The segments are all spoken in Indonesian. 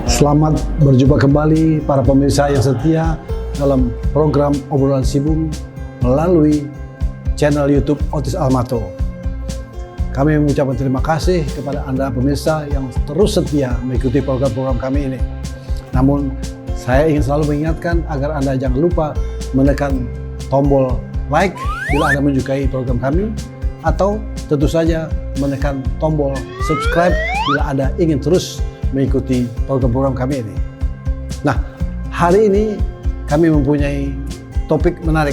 Selamat berjumpa kembali para pemirsa yang setia dalam program Obrolan Sibum melalui channel YouTube Otis Almato. Kami mengucapkan terima kasih kepada Anda pemirsa yang terus setia mengikuti program-program kami ini. Namun, saya ingin selalu mengingatkan agar Anda jangan lupa menekan tombol like bila Anda menyukai program kami, atau tentu saja menekan tombol subscribe bila Anda ingin terus mengikuti program-program kami ini. Nah, hari ini kami mempunyai topik menarik.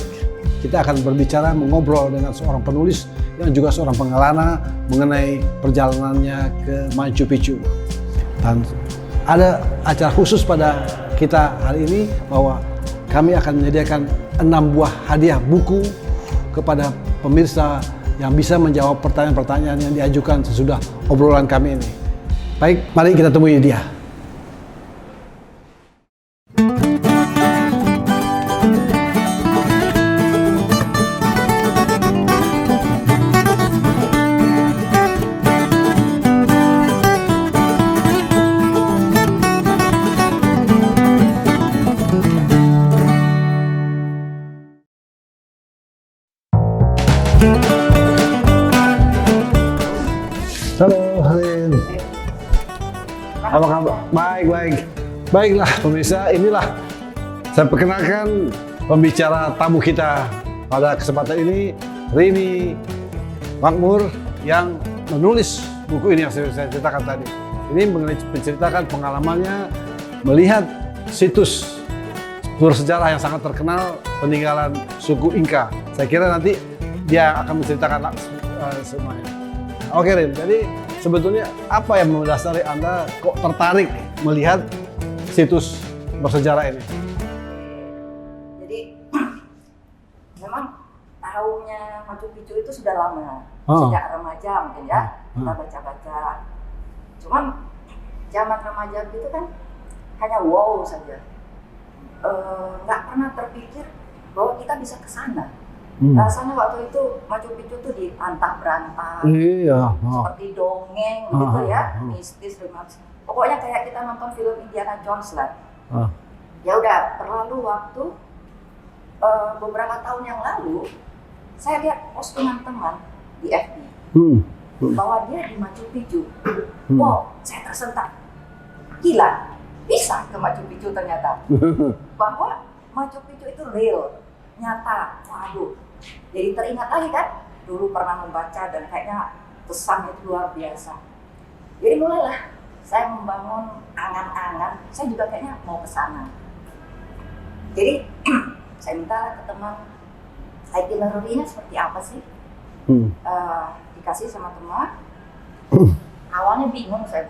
Kita akan berbicara, mengobrol dengan seorang penulis yang juga seorang pengelana mengenai perjalanannya ke Machu Picchu. Dan ada acara khusus pada kita hari ini bahwa kami akan menyediakan 6 buah hadiah buku kepada pemirsa yang bisa menjawab pertanyaan-pertanyaan yang diajukan sesudah obrolan kami ini. Baik, mari kita temui dia. Halo, Halin. Apa kabar? Baik. Baiklah pemirsa, inilah saya perkenalkan pembicara tamu kita pada kesempatan ini, Rini Makmur, yang menulis buku ini yang saya ceritakan tadi. Ini menceritakan pengalamannya melihat situs bersejarah yang sangat terkenal peninggalan suku Inka. Saya kira nanti dia akan menceritakan semuanya. Oke, Rin, jadi sebetulnya apa yang mendasari Anda kok tertarik melihat situs bersejarah ini? Jadi memang tahunya Machu Picchu itu sudah lama, sejak remaja mungkin ya, kita baca-baca. Cuman zaman remaja itu kan hanya wow saja, nggak pernah terpikir bahwa kita bisa ke sana. Rasanya waktu itu Machu Picchu tuh diantah-berantah, seperti dongeng gitu ya, mistis, pokoknya kayak kita nonton film Indiana Jones lah. Ya udah, berlalu waktu beberapa tahun yang lalu, saya lihat postingan teman di FB bahwa dia di Machu Picchu. Wow, saya tersentak, gila, bisa ke Machu Picchu ternyata. Bahwa Machu Picchu itu real, nyata, waduh. Jadi teringat lagi kan, dulu pernah membaca dan kayaknya kesan itu luar biasa. Jadi mulailah saya membangun angan-angan, saya juga kayaknya mau ke sana. Jadi saya minta ke teman, itinerary-nya seperti apa sih? Dikasih sama teman. Awalnya bingung saya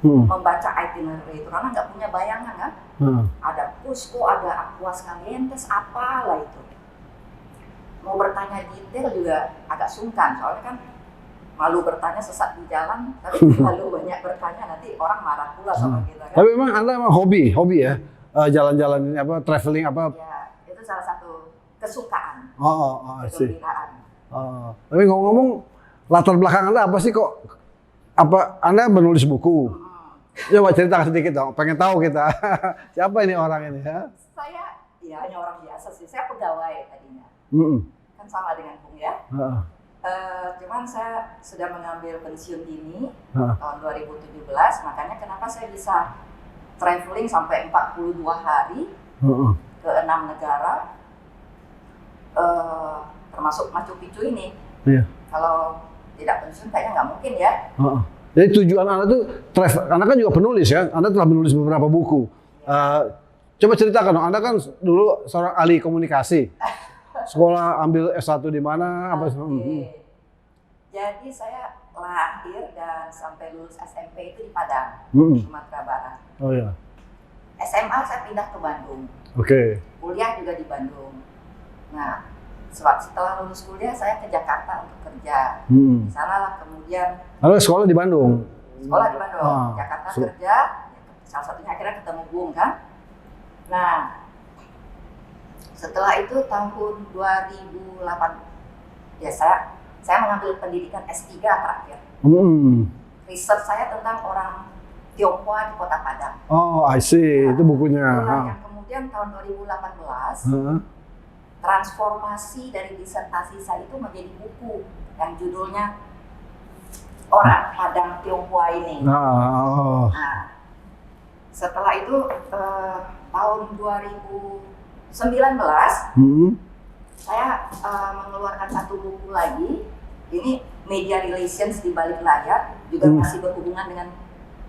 membaca itinerary itu karena nggak punya bayangan kan. Ada Cusco, ada Aguas Calientes, apalah itu. Mau bertanya detail juga agak sungkan, soalnya kan malu bertanya sesat di jalan, tapi terlalu banyak bertanya nanti orang marah pula sama kita kan. Tapi memang Anda memang hobi ya, jalan-jalan ini apa, traveling apa? Ya, itu salah satu kesukaan, kegembiraan. Tapi ngomong-ngomong, latar belakang Anda apa sih kok? Apa Anda menulis buku? Coba ceritakan sedikit dong, pengen tahu kita. Siapa ini orang ini ya? Saya ya hanya orang biasa sih, saya pegawai tadinya. Kan sama dengan Bung ya. Cuman saya sudah mengambil pensiun dini tahun 2017, makanya kenapa saya bisa traveling sampai 42 hari ke 6 negara, termasuk Machu Picchu ini. Kalau tidak pensiun kayaknya nggak mungkin ya. Jadi tujuan Anda tuh Anda kan juga penulis ya, Anda telah menulis beberapa buku. Coba ceritakan dong, Anda kan dulu seorang ahli komunikasi. Sekolah ambil S1 di mana? Jadi saya lahir dan sampai lulus SMP itu di Padang, Sumatera Barat. Oh ya. SMA saya pindah ke Bandung. Kuliah juga di Bandung. Nah, setelah lulus kuliah saya ke Jakarta untuk kerja. Di sana lah kemudian. Lalu sekolah di Bandung. Sekolah di Bandung, Jakarta kerja. Salah satunya akhirnya ketemu Bung kan. Nah, setelah itu tahun 2008 ya saya mengambil pendidikan S3 terakhir. Research saya tentang orang Tionghoa di Kota Padang. Oh, I see. Itu bukunya. Itulah yang kemudian tahun 2018 transformasi dari disertasi saya itu menjadi buku yang judulnya Orang Padang Tionghoa ini. Nah, setelah itu tahun 2019 saya mengeluarkan satu buku lagi. Ini media relations di balik layar, juga masih berhubungan dengan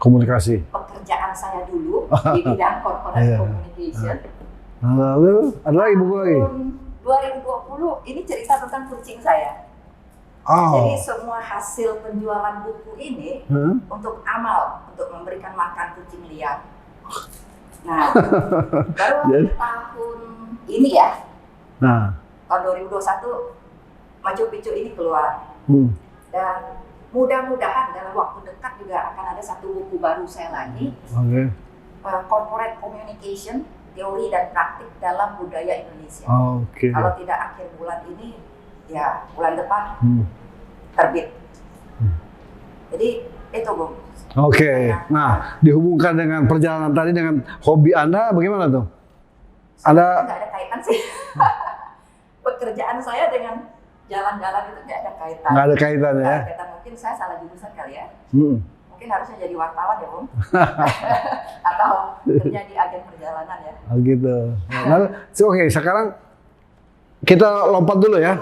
komunikasi. Pekerjaan saya dulu di bidang corporate communication. Lalu ada lagi buku lagi. 2020 ini cerita tentang kucing saya. Jadi semua hasil penjualan buku ini untuk amal, untuk memberikan makan kucing liar. Nah, baru tahun ini ya, tahun 2021 Machu Picchu ini keluar. Dan mudah-mudahan dalam waktu dekat juga akan ada satu buku baru saya lagi. Corporate Communication, Teori dan Praktik dalam Budaya Indonesia. Kalau tidak akhir bulan ini, ya bulan depan terbit. Jadi itu Bung. Nah, dihubungkan dengan perjalanan tadi dengan hobi Anda bagaimana tuh? Nggak ada kaitan sih. Pekerjaan saya dengan jalan-jalan itu nggak ada kaitan. Nggak ada kaitan ya? Mungkin saya salah jurusan kali ya. Mungkin harusnya jadi wartawan ya Bung. Atau kerja di agen perjalanan ya. Gitu. Oke, sekarang kita lompat dulu ya.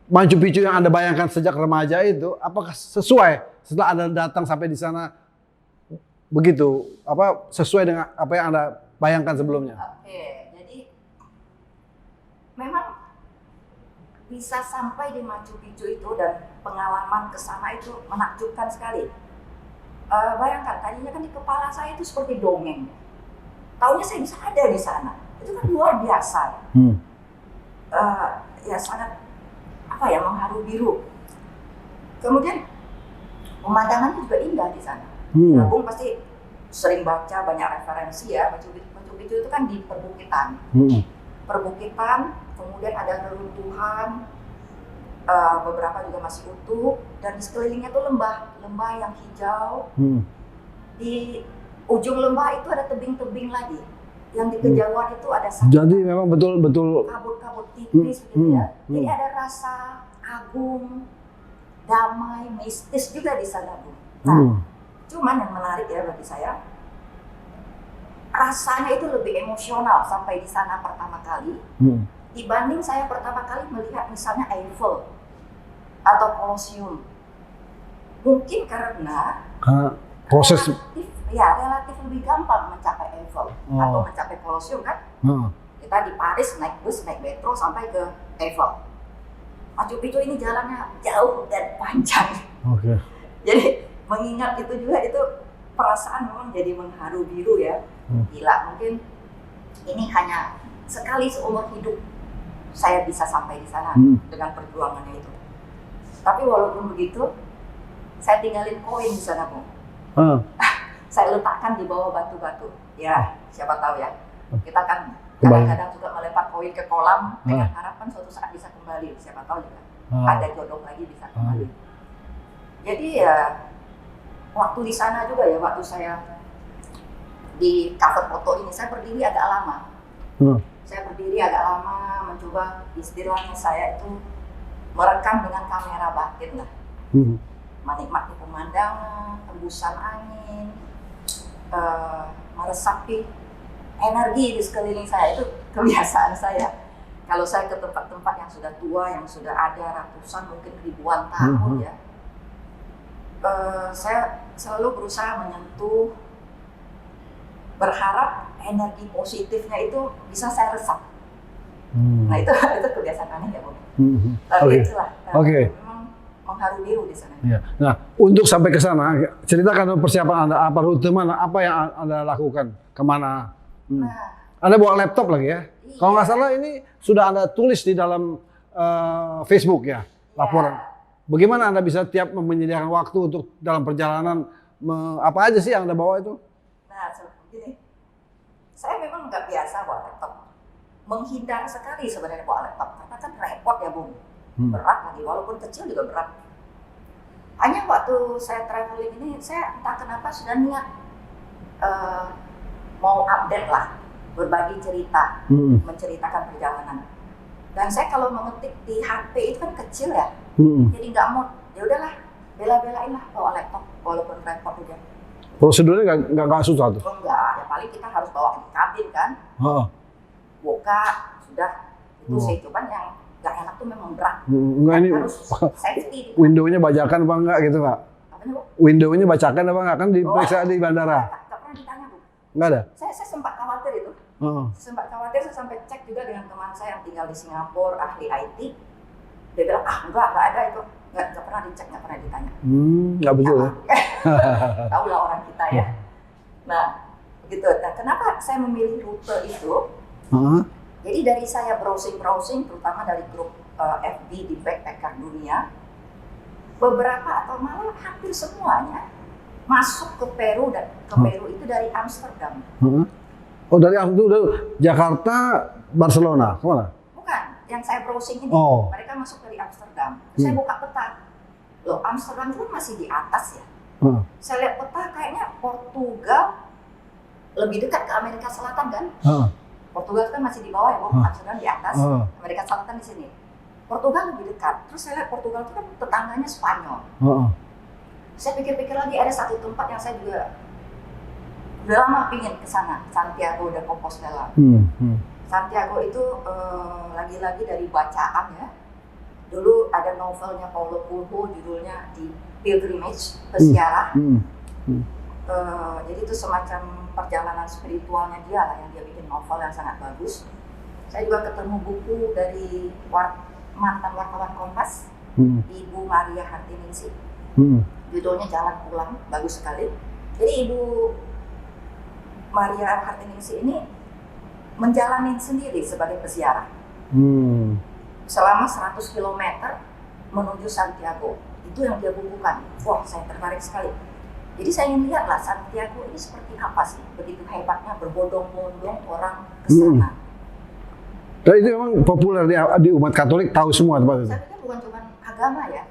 Machu Picchu yang Anda bayangkan sejak remaja itu, apakah sesuai setelah Anda datang sampai di sana begitu? Apa sesuai dengan apa yang Anda bayangkan sebelumnya? Oke, jadi memang bisa sampai di Machu Picchu itu dan pengalaman ke sana itu menakjubkan sekali. Bayangkan, tadinya kan di kepala saya itu seperti dongeng. Taunya saya bisa ada di sana. Itu kan luar biasa. Ya sangat mengharu biru. Kemudian pemandangannya juga indah di sana. Bung pasti sering baca banyak referensi ya. Machu Picchu itu kan di perbukitan. Perbukitan, kemudian ada reruntuhan, beberapa juga masih utuh, dan di sekelilingnya itu lembah yang hijau. Di ujung lembah itu ada tebing-tebing lagi. Yang di kejauhan itu ada jadi memang betul-betul kabut-kabut tipis gitu ya. Jadi ada rasa agung, damai, mistis juga di sana, Bu. Nah, cuman yang menarik ya bagi saya, rasanya itu lebih emosional sampai di sana pertama kali dibanding saya pertama kali melihat misalnya Eiffel atau Colosseum. Mungkin karena proses relatif lebih gampang mencapai Eiffel atau mencapai Colosseum kan. Kita di Paris naik bus, naik metro sampai ke Eiffel. Machu Picchu ini jalannya jauh dan panjang. Jadi mengingat itu juga, itu perasaan memang jadi mengharu biru ya. Gila, mungkin ini hanya sekali seumur hidup saya bisa sampai di sana dengan perjuangannya itu. Tapi walaupun begitu, saya tinggalin koin di sana, Bu. Saya letakkan di bawah batu-batu. Ya, siapa tahu ya. Kita kan kadang-kadang juga melempar koin ke kolam dengan harapan suatu saat bisa kembali. Siapa tahu juga ada jodoh lagi bisa kembali. Jadi ya, waktu di sana juga ya, waktu saya di cover foto ini, saya berdiri agak lama. Saya berdiri agak lama, mencoba istilahnya saya itu merekam dengan kamera batin lah. Menikmati pemandangan, hembusan angin, meresapi energi di sekeliling saya. Itu kebiasaan saya. Kalau saya ke tempat-tempat yang sudah tua, yang sudah ada ratusan mungkin ribuan tahun ya, saya selalu berusaha menyentuh, berharap energi positifnya itu bisa saya resap. Nah itu kebiasaan aneh ya Bu. Tapi itulah memang mengharu biru di sana. Nah, untuk sampai ke sana, ceritakan persiapan Anda, apa rute mana, apa yang Anda lakukan, kemana? Anda bawa laptop lagi ya? Kalau nggak salah ini sudah Anda tulis di dalam Facebook ya, laporan. Bagaimana Anda bisa tiap menyediakan waktu untuk dalam perjalanan, apa aja sih yang Anda bawa itu? Nah, begini, saya memang nggak biasa bawa laptop. Menghindar sekali sebenarnya bawa laptop, karena kan repot ya Bung. Berat lagi, walaupun kecil juga berat. Hanya waktu saya traveling ini, saya entah kenapa sudah niat mau update lah, berbagi cerita, menceritakan perjalanan. Dan saya kalau mengetik di HP itu kan kecil ya, jadi nggak mau, ya udahlah, bela-belain lah bawa laptop, walaupun repot udah. Prosedurnya nggak susah tuh? Oh enggak, ya paling kita harus bawa di kabin kan, buka, sudah, itu sih. Cuman yang nggak enak tuh memang berat. Enggak, ini harus safety. Window-nya bacakan apa enggak gitu Pak? Apanya, Bu? Window-nya bacakan apa enggak? Kan diperiksa di bandara. Nggak pernah ditanya, Bu. Nggak ada? Saya sempat khawatir itu. Sempat khawatir, saya sampai cek juga dengan teman saya yang tinggal di Singapura, ahli IT. Dia bilang, enggak ada itu. Nggak pernah dicek, nggak pernah ditanya. Nggak betul ya? Tahu lah orang kita ya. Nah, begitu. Nah, kenapa saya memilih rute itu? Jadi dari saya browsing, terutama dari grup FB di Backpacker Dunia, beberapa atau malah hampir semuanya masuk ke Peru, dan ke Peru itu dari Amsterdam. Oh, dari Jakarta, Barcelona, kemana? Bukan, yang saya browsing ini, mereka masuk dari Amsterdam. Saya buka peta, loh Amsterdam itu masih di atas ya. Saya lihat peta, kayaknya Portugal lebih dekat ke Amerika Selatan kan? Portugal kan masih di bawah ya, Amsterdam di atas, Amerika Selatan di sini. Portugal lebih dekat. Terus saya lihat Portugal itu kan tetangganya Spanyol. Saya pikir-pikir lagi, ada satu tempat yang saya juga udah lama pingin ke sana, Santiago de Compostela. Santiago itu lagi-lagi dari bacaan ya. Dulu ada novelnya Paulo Coelho, judulnya The Pilgrimage, Peziarah. Jadi itu semacam perjalanan spiritualnya dia lah, yang dia bikin novel yang sangat bagus. Saya juga ketemu buku dari mantan wartawan Kompas, Ibu Maria Hartiningsih. Judulnya Jalan Pulang, bagus sekali. Jadi Ibu Maria Hartiningsih ini menjalani sendiri sebagai peziarah. Selama 100 km menuju Santiago. Itu yang dia bukukan. Wah, saya tertarik sekali. Jadi saya ingin lihatlah Santiago ini seperti apa sih, begitu hebatnya berbondong-bondong orang ke sana. Dan itu memang populer di umat Katolik, tahu semua tempat itu. Saya pikir bukan cuma agama ya.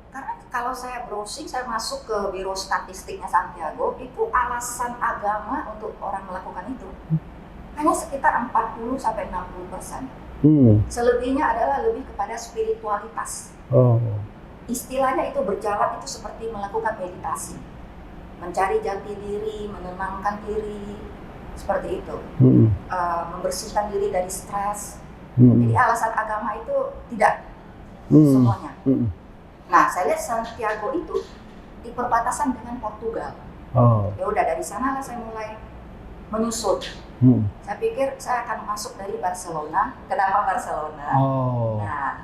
Karena kalau saya browsing, saya masuk ke Biro Statistiknya Santiago, itu alasan agama untuk orang melakukan itu hanya sekitar 40-60%. Selebihnya adalah lebih kepada spiritualitas. Istilahnya itu berjalan itu seperti melakukan meditasi, mencari jati diri, menenangkan diri, seperti itu, membersihkan diri dari stres. Jadi alasan agama itu tidak semuanya. Nah, saya lihat Santiago itu di perbatasan dengan Portugal. Ya udah, dari sana lah saya mulai menyusut. Saya pikir saya akan masuk dari Barcelona. Kenapa Barcelona? Nah,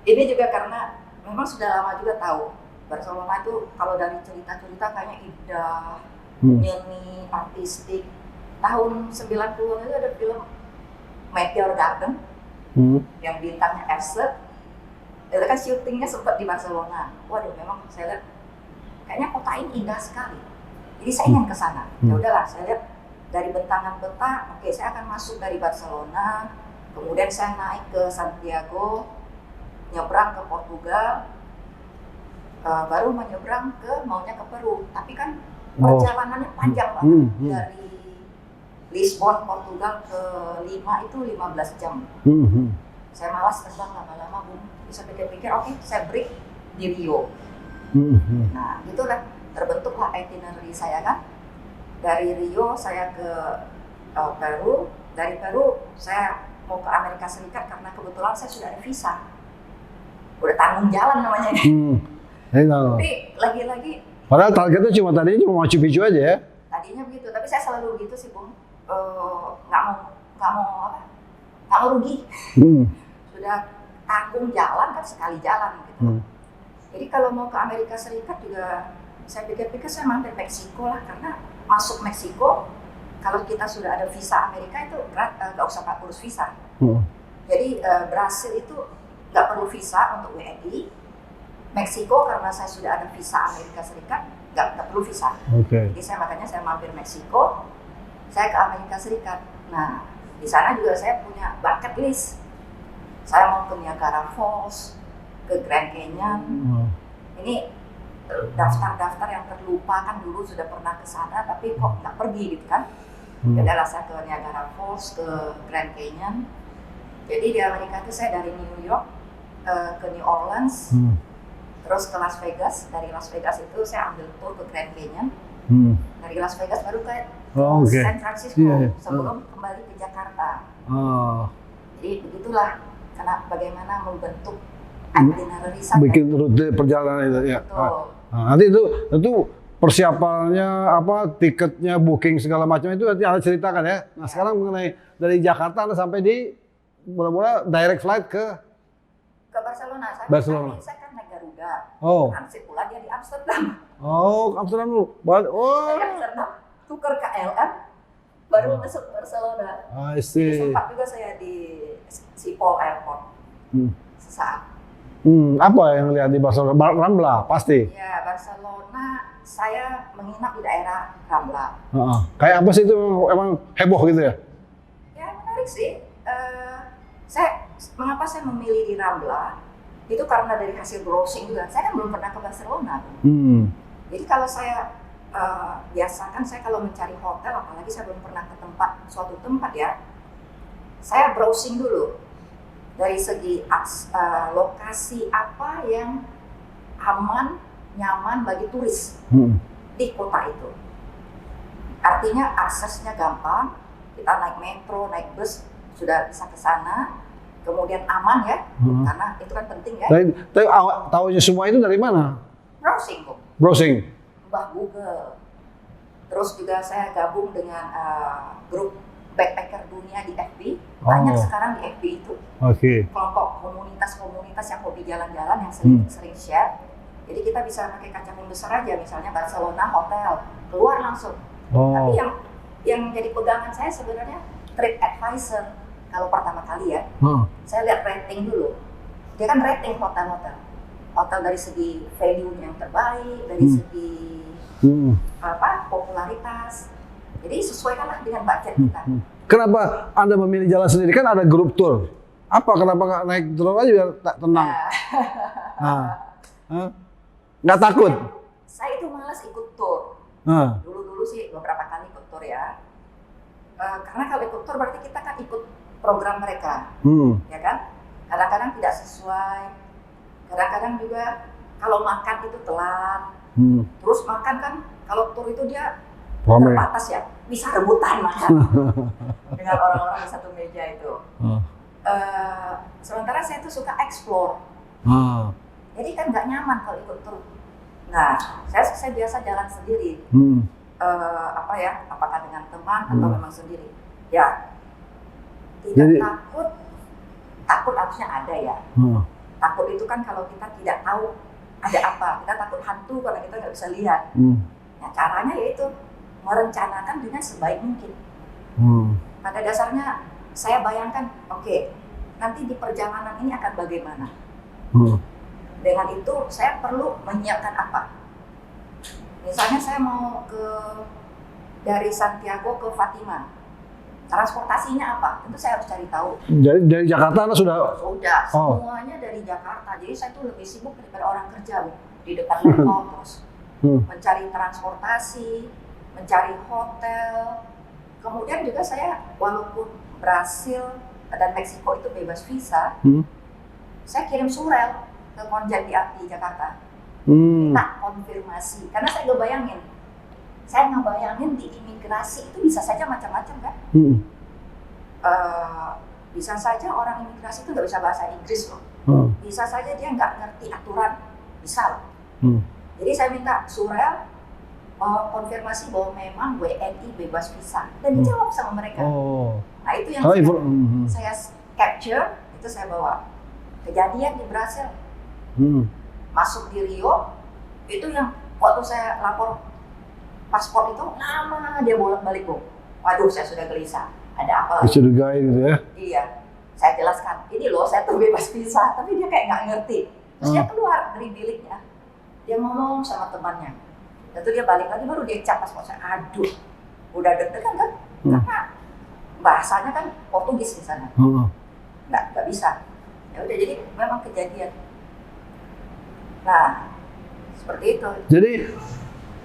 ini juga karena memang sudah lama juga tahu Barcelona itu kalau dari cerita-cerita kayaknya indah, nyeni, artistik. Tahun 90-an itu ada film Meteor Garden yang bintangnya Erse. Itu kan syutingnya sempat di Barcelona. Waduh, memang saya lihat kayaknya kota ini indah sekali. Jadi saya ingin ke sana. Ya udahlah, saya lihat dari bentangan peta, oke, saya akan masuk dari Barcelona, kemudian saya naik ke Santiago, nyebrang ke Portugal, baru menyeberang maunya ke Peru. Tapi kan perjalanannya panjang banget. Dari Lisbon, Portugal ke Lima itu 15 jam. Saya malas terbang lama-lama, Bung. Bisa pikir-pikir, oke, saya break di Rio. Nah, itulah terbentuklah itinerary saya kan. Dari Rio saya ke Peru. Dari Peru saya mau ke Amerika Serikat karena kebetulan saya sudah ada visa. Udah tanggung jalan namanya. Tapi lagi-lagi. Padahal targetnya tadinya cuma Machu Picchu aja ya? Tadinya begitu, tapi saya selalu begitu sih, Bung. Nggak mau rugi. Sudah tanggung jalan kan, sekali jalan gitu. Jadi kalau mau ke Amerika Serikat juga saya pikir-pikir saya mampir Meksiko lah, karena masuk Meksiko kalau kita sudah ada visa Amerika itu nggak usah urus visa. Jadi Brasil itu nggak perlu visa untuk WNI. Meksiko karena saya sudah ada visa Amerika Serikat nggak perlu visa. Jadi makanya saya mampir Meksiko, saya ke Amerika Serikat. Nah, di sana juga saya punya bucket list. Saya mau ke Niagara Falls, ke Grand Canyon. Ini daftar-daftar yang terlupa kan dulu sudah pernah ke sana tapi kok nggak pergi gitu kan. Adalah saya ke Niagara Falls, ke Grand Canyon. Jadi di Amerika itu saya dari New York ke New Orleans, terus ke Las Vegas. Dari Las Vegas itu saya ambil tour ke Grand Canyon. Dari Las Vegas baru ke San Francisco sebelum kembali ke Jakarta. Jadi begitulah bagaimana membentuk itinerary saya. Bikin rute perjalanan itu ya. Nanti itu persiapannya apa, tiketnya, booking segala macam itu nanti Anda ceritakan ya. Nah sekarang mengenai dari Jakarta Anda sampai di mula-mula direct flight ke Barcelona. Saya kan naik Garuda. Transit pula dia di Amsterdam. Amsterdam dulu. Dari Amsterdam tuker ke LM baru masuk Barcelona. I see. Sempat juga saya di Schiphol Airport sesaat. Apa yang lihat di Barcelona? Rambla pasti. Ya, Barcelona saya menginap di daerah Rambla. Kayak apa sih itu, emang heboh gitu ya? Ya menarik sih. Mengapa saya memilih di Rambla? Itu karena dari hasil browsing juga. Saya kan belum pernah ke Barcelona. Jadi kalau saya biasakan saya kalau mencari hotel, apalagi saya belum pernah ke suatu tempat ya, saya browsing dulu. Dari segi lokasi apa yang aman, nyaman bagi turis di kota itu. Artinya aksesnya gampang, kita naik metro, naik bus, sudah bisa ke sana, kemudian aman ya, karena itu kan penting ya. Tapi tahunya semua itu dari mana? Browsing kok. Browsing? Mbah Google. Terus juga saya gabung dengan grup backpacker dunia di FB, banyak sekarang di FB itu. Kelompok komunitas-komunitas yang hobi jalan-jalan yang sering share. Jadi kita bisa pakai kaca besar aja, misalnya Barcelona hotel, keluar langsung. Tapi yang jadi pegangan saya sebenarnya TripAdvisor. Kalau pertama kali ya, saya lihat rating dulu. Dia kan rating hotel-hotel. Hotel dari segi value yang terbaik, dari segi popularitas. Jadi sesuaikanlah dengan budget kita. Kenapa Anda memilih jalan sendiri? Kan ada grup tour. Kenapa nggak naik drone aja biar tenang? Nggak takut? Saya itu malas ikut tour. Dulu sih beberapa kali ikut tour ya. Karena kalau ikut tour berarti kita kan ikut program mereka, ya kan? Kadang-kadang tidak sesuai. Kadang-kadang juga kalau makan itu telat. Terus makan kan kalau tour itu dia terbatas ya, bisa rebutan makan dengan orang-orang di satu meja itu. Sementara saya tuh suka explore. Jadi kan nggak nyaman kalau ikut tour. Nah, saya biasa jalan sendiri. Apakah dengan teman atau memang sendiri? Ya, tidak takut harusnya ada ya. Takut itu kan kalau kita tidak tahu ada apa, kita takut hantu karena kita nggak bisa lihat. Nah, caranya yaitu merencanakan dengan sebaik mungkin. Pada dasarnya saya bayangkan, nanti di perjalanan ini akan bagaimana. Dengan itu saya perlu menyiapkan apa. Misalnya saya mau dari Santiago ke Fatima, transportasinya apa? Tentu saya harus cari tahu. Jadi dari Jakarta Anda sudah? Sudah, semuanya dari Jakarta. Jadi saya tuh lebih sibuk daripada orang kerja di depan laptop terus mencari transportasi, mencari hotel. Kemudian juga saya walaupun Brasil dan Meksiko itu bebas visa, saya kirim surel ke konjen di Jakarta. Minta konfirmasi, karena saya nggak bayangin di imigrasi itu bisa saja macam-macam kan. Bisa saja orang imigrasi itu nggak bisa bahasa Inggris loh. Bisa saja dia nggak ngerti aturan, bisa loh. Jadi saya minta surel konfirmasi bahwa memang WNI bebas visa dan dijawab sama mereka. Nah itu yang saya capture, itu saya bawa. Kejadian di Brasil, masuk di Rio, itu yang waktu saya lapor paspor itu lama dia bolak-balik Bu. Waduh, saya sudah gelisah. Ada apa lagi? Dicurigai gitu ya? Iya, saya jelaskan. Ini loh, saya tuh bebas visa, tapi dia kayak nggak ngerti. Terus dia keluar dari biliknya, dia ngomong sama temannya. Lalu dia balik lagi, baru dia cap paspor saya. Aduh, udah deg-degan kan? Karena bahasanya kan Portugis di sana. Nggak bisa. Ya udah, jadi memang kejadian. Nah, Seperti itu. Jadi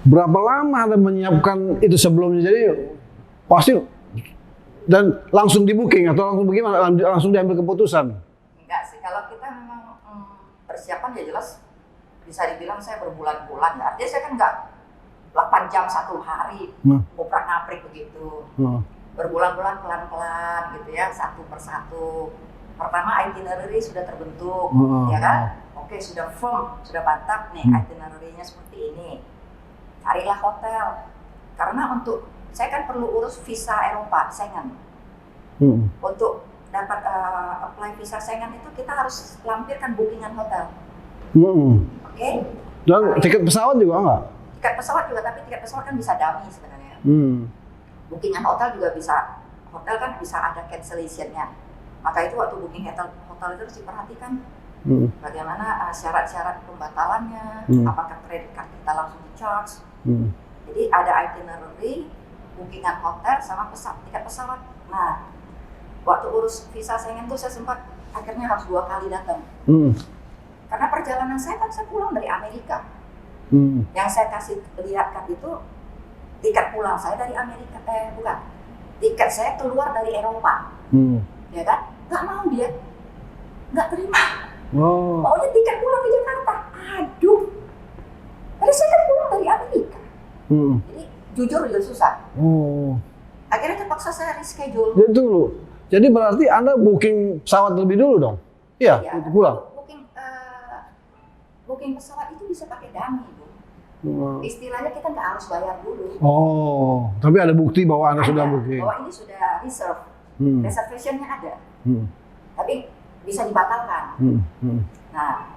berapa lama Anda menyiapkan itu sebelumnya? Jadi pasti dan langsung di booking atau langsung bagaimana? Langsung diambil keputusan? Enggak sih, kalau kita memang persiapan ya jelas bisa dibilang saya berbulan-bulan ya. Artinya saya kan enggak 8 jam satu hari ngoprak-ngaprik begitu. Berbulan-bulan pelan-pelan gitu ya, satu persatu. Pertama itinerary sudah terbentuk, ya kan? Oke, sudah firm, sudah mantap nih itinerary-nya seperti ini. Carilah hotel. Karena untuk saya kan perlu urus visa Eropa, Schengen. Untuk dapat apply visa Schengen itu kita harus lampirkan bookingan hotel. Oke? Dan tiket pesawat juga enggak? Tiket pesawat juga, tapi tiket pesawat kan bisa dummy sebenarnya. Bookingan hotel juga bisa, hotel kan bisa ada cancellation-nya. Maka itu waktu booking hotel itu harus diperhatikan bagaimana syarat-syarat pembatalannya, apakah kredit card kita langsung di-charge. Jadi ada itinerary, bookingan hotel sama tiket pesawat. Nah, waktu urus visa Schengen tuh saya sempat akhirnya harus 2 kali datang. Karena perjalanan saya kan saya pulang dari Amerika. Yang saya kasih lihatkan itu tiket pulang saya dari Amerika, bukan. Tiket saya keluar dari Eropa. Ya kan? Nggak mau dia. Nggak terima. Maunya tiket pulang ke Jakarta. Aduh. Tapi saya kan pulang dari Amerika. Jadi jujur juga susah. Akhirnya terpaksa saya reschedule. Jadi dulu. Jadi berarti Anda booking pesawat lebih dulu dong? Iya, pulang. Booking pesawat itu bisa pakai dummy, Bu. Istilahnya kita nggak harus bayar dulu. Tapi ada bukti bahwa Anda sudah booking. Bahwa ini sudah reserve. Reservation-nya ada. Tapi bisa dibatalkan. Nah,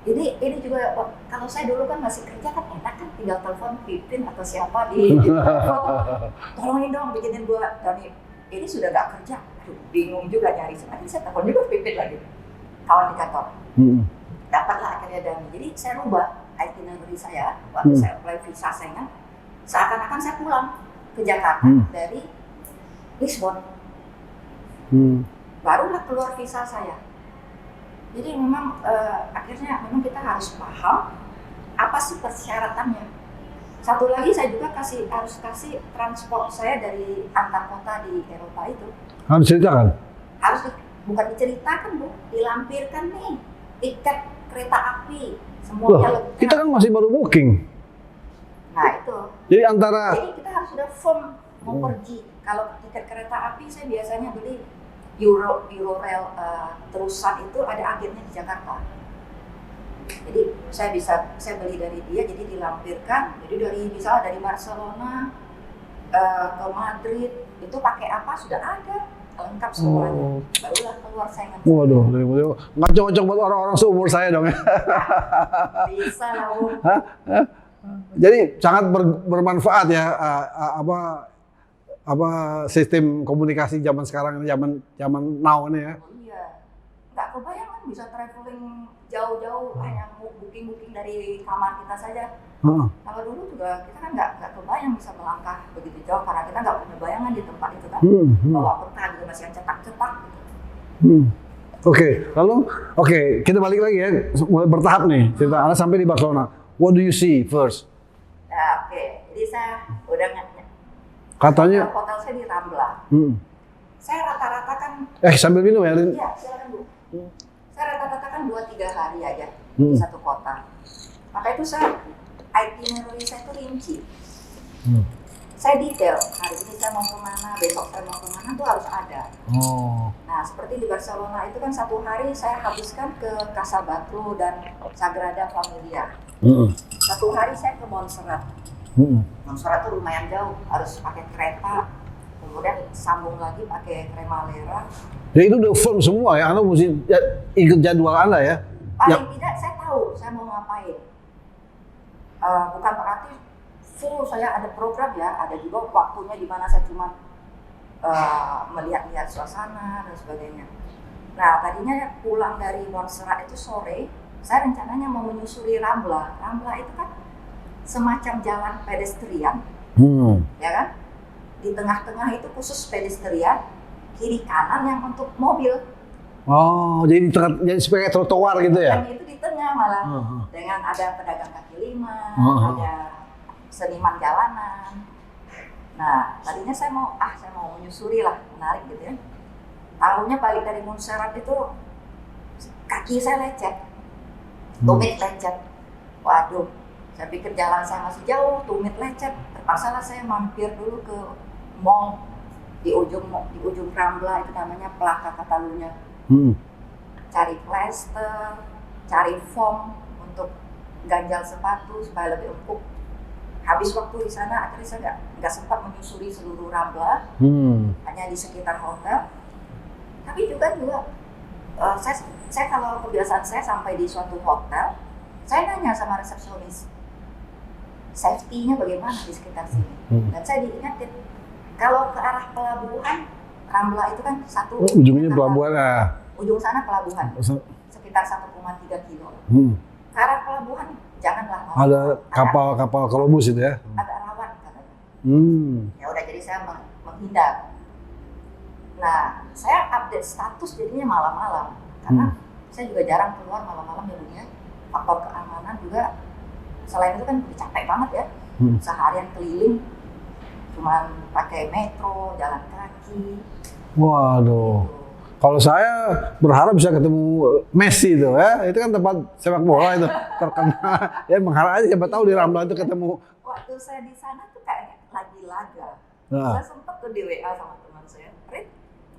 ini juga kalau saya dulu kan masih kerja kan enak kan, tinggal telepon Pipin atau siapa di telepon, tolongin dong bikinin buat Tony. Ini sudah nggak kerja, aduh, bingung juga nyari. Akhirnya saya telepon juga Pipin lagi, kawan di kantor. Dapatlah akhirnya dummy. Jadi saya rubah itinerary saya waktu saya apply visa Schengen. Seakan-akan saya pulang ke Jakarta dari Lisbon. Barulah keluar visa saya. Jadi memang akhirnya memang kita harus paham apa sih persyaratannya. Satu lagi saya juga harus kasih transport saya dari antar kota di Eropa itu. Harus ceritakan? Bukan diceritakan, Bu, dilampirkan nih tiket kereta api semuanya lengkap. Kita kan masih baru booking. Nah itu. Jadi kita harus sudah firm mau pergi. Kalau tiket kereta api saya biasanya beli Eurorail terusan itu ada agennya di Jakarta. Jadi saya beli dari dia, jadi dilampirkan. Jadi misalnya dari Barcelona ke Madrid itu pakai apa sudah ada lengkap semuanya. Barulah keluar Schengen. Waduh, nggak cocok buat orang-orang seumur saya dong ya. Bisa lah, Bu. Jadi sangat bermanfaat ya sistem komunikasi zaman sekarang, zaman now ini ya. Oh iya, nggak kebayang kan bisa traveling jauh-jauh hanya booking dari kamar kita saja. Kalau dulu juga kita kan nggak kebayang bisa melangkah begitu jauh karena kita nggak punya bayangan di tempat itu kan. Bawa peta juga masih yang cetak-cetak. Oke, kita balik lagi ya, mulai bertahap nih. Cerita Anda sampai di Barcelona. What do you see first? Nah, jadi saya udah katanya hotel saya di Rambla. Saya rata-rata kan sambil minum ya, Rin? Iya, silakan, Bu. Saya rata-rata kan 2-3 hari aja di satu kota. Maka itu itinerary saya itu rinci. Saya detail, hari ini saya mau kemana, besok saya mau kemana, itu harus ada. Nah, seperti di Barcelona itu kan satu hari saya habiskan ke Casa Batlló dan Sagrada Familia. Satu hari saya ke Montserrat. Montserrat itu lumayan jauh, harus pakai kereta, kemudian sambung lagi pakai Cremalera. Ya itu udah firm semua ya, Anda mesti ikut jadwal Anda ya? Paling tidak saya tahu saya mau ngapain. Bukan berarti full saya ada program ya, ada juga waktunya di mana saya cuma melihat-lihat suasana dan sebagainya. Nah, tadinya pulang dari Montserrat itu sore, saya rencananya mau menyusuri Rambla. Rambla itu kan semacam jalan pedestrian, ya kan? Di tengah-tengah itu khusus pedestrian, kiri kanan yang untuk mobil. Oh, jadi jadi sebagai trotoar gitu ya? Dan itu di tengah malah dengan ada pedagang kaki lima, ada seniman jalanan. Nah, tadinya saya mau menyusuri lah, menarik gitu ya. Tahunya balik dari Montserrat itu kaki saya lecet, tumit lecet. Waduh, saya pikir jalan saya masih jauh, tumit lecet. Terpaksa lah saya mampir dulu ke mall di ujung Rambla, itu namanya Plaza Catalunya. Cari plester, cari foam untuk ganjal sepatu supaya lebih empuk. Habis waktu di sana akhirnya saya nggak sempat menyusuri seluruh Rambla, hanya di sekitar hotel. Tapi juga saya kalau kebiasaan saya sampai di suatu hotel, saya nanya sama resepsionis, safety-nya bagaimana di sekitar sini. Dan saya diingatin, kalau ke arah pelabuhan, Rambla itu kan ujungnya pelabuhan ujung sana pelabuhan, sekitar 1,3 kilo. Ke arah pelabuhan, janganlah. Ada kapal Kolobus itu ya? Agak rawan katanya. Ya udah, jadi saya menghindar. Nah, saya update status jadinya malam-malam, karena saya juga jarang keluar malam-malam ya Bung ya. Faktor keamanan juga, selain itu kan capek banget ya, seharian keliling, cuman pakai metro, jalan kaki. Waduh. Kalau saya berharap bisa ketemu Messi itu ya, itu kan tempat sepak bola itu terkenal. Ya mengharap aja, siapa tahu di Rambla itu ketemu. Waktu saya di sana tuh kayaknya lagi laga. Nah. Saya sempat tuh di WA sama teman saya, Rit,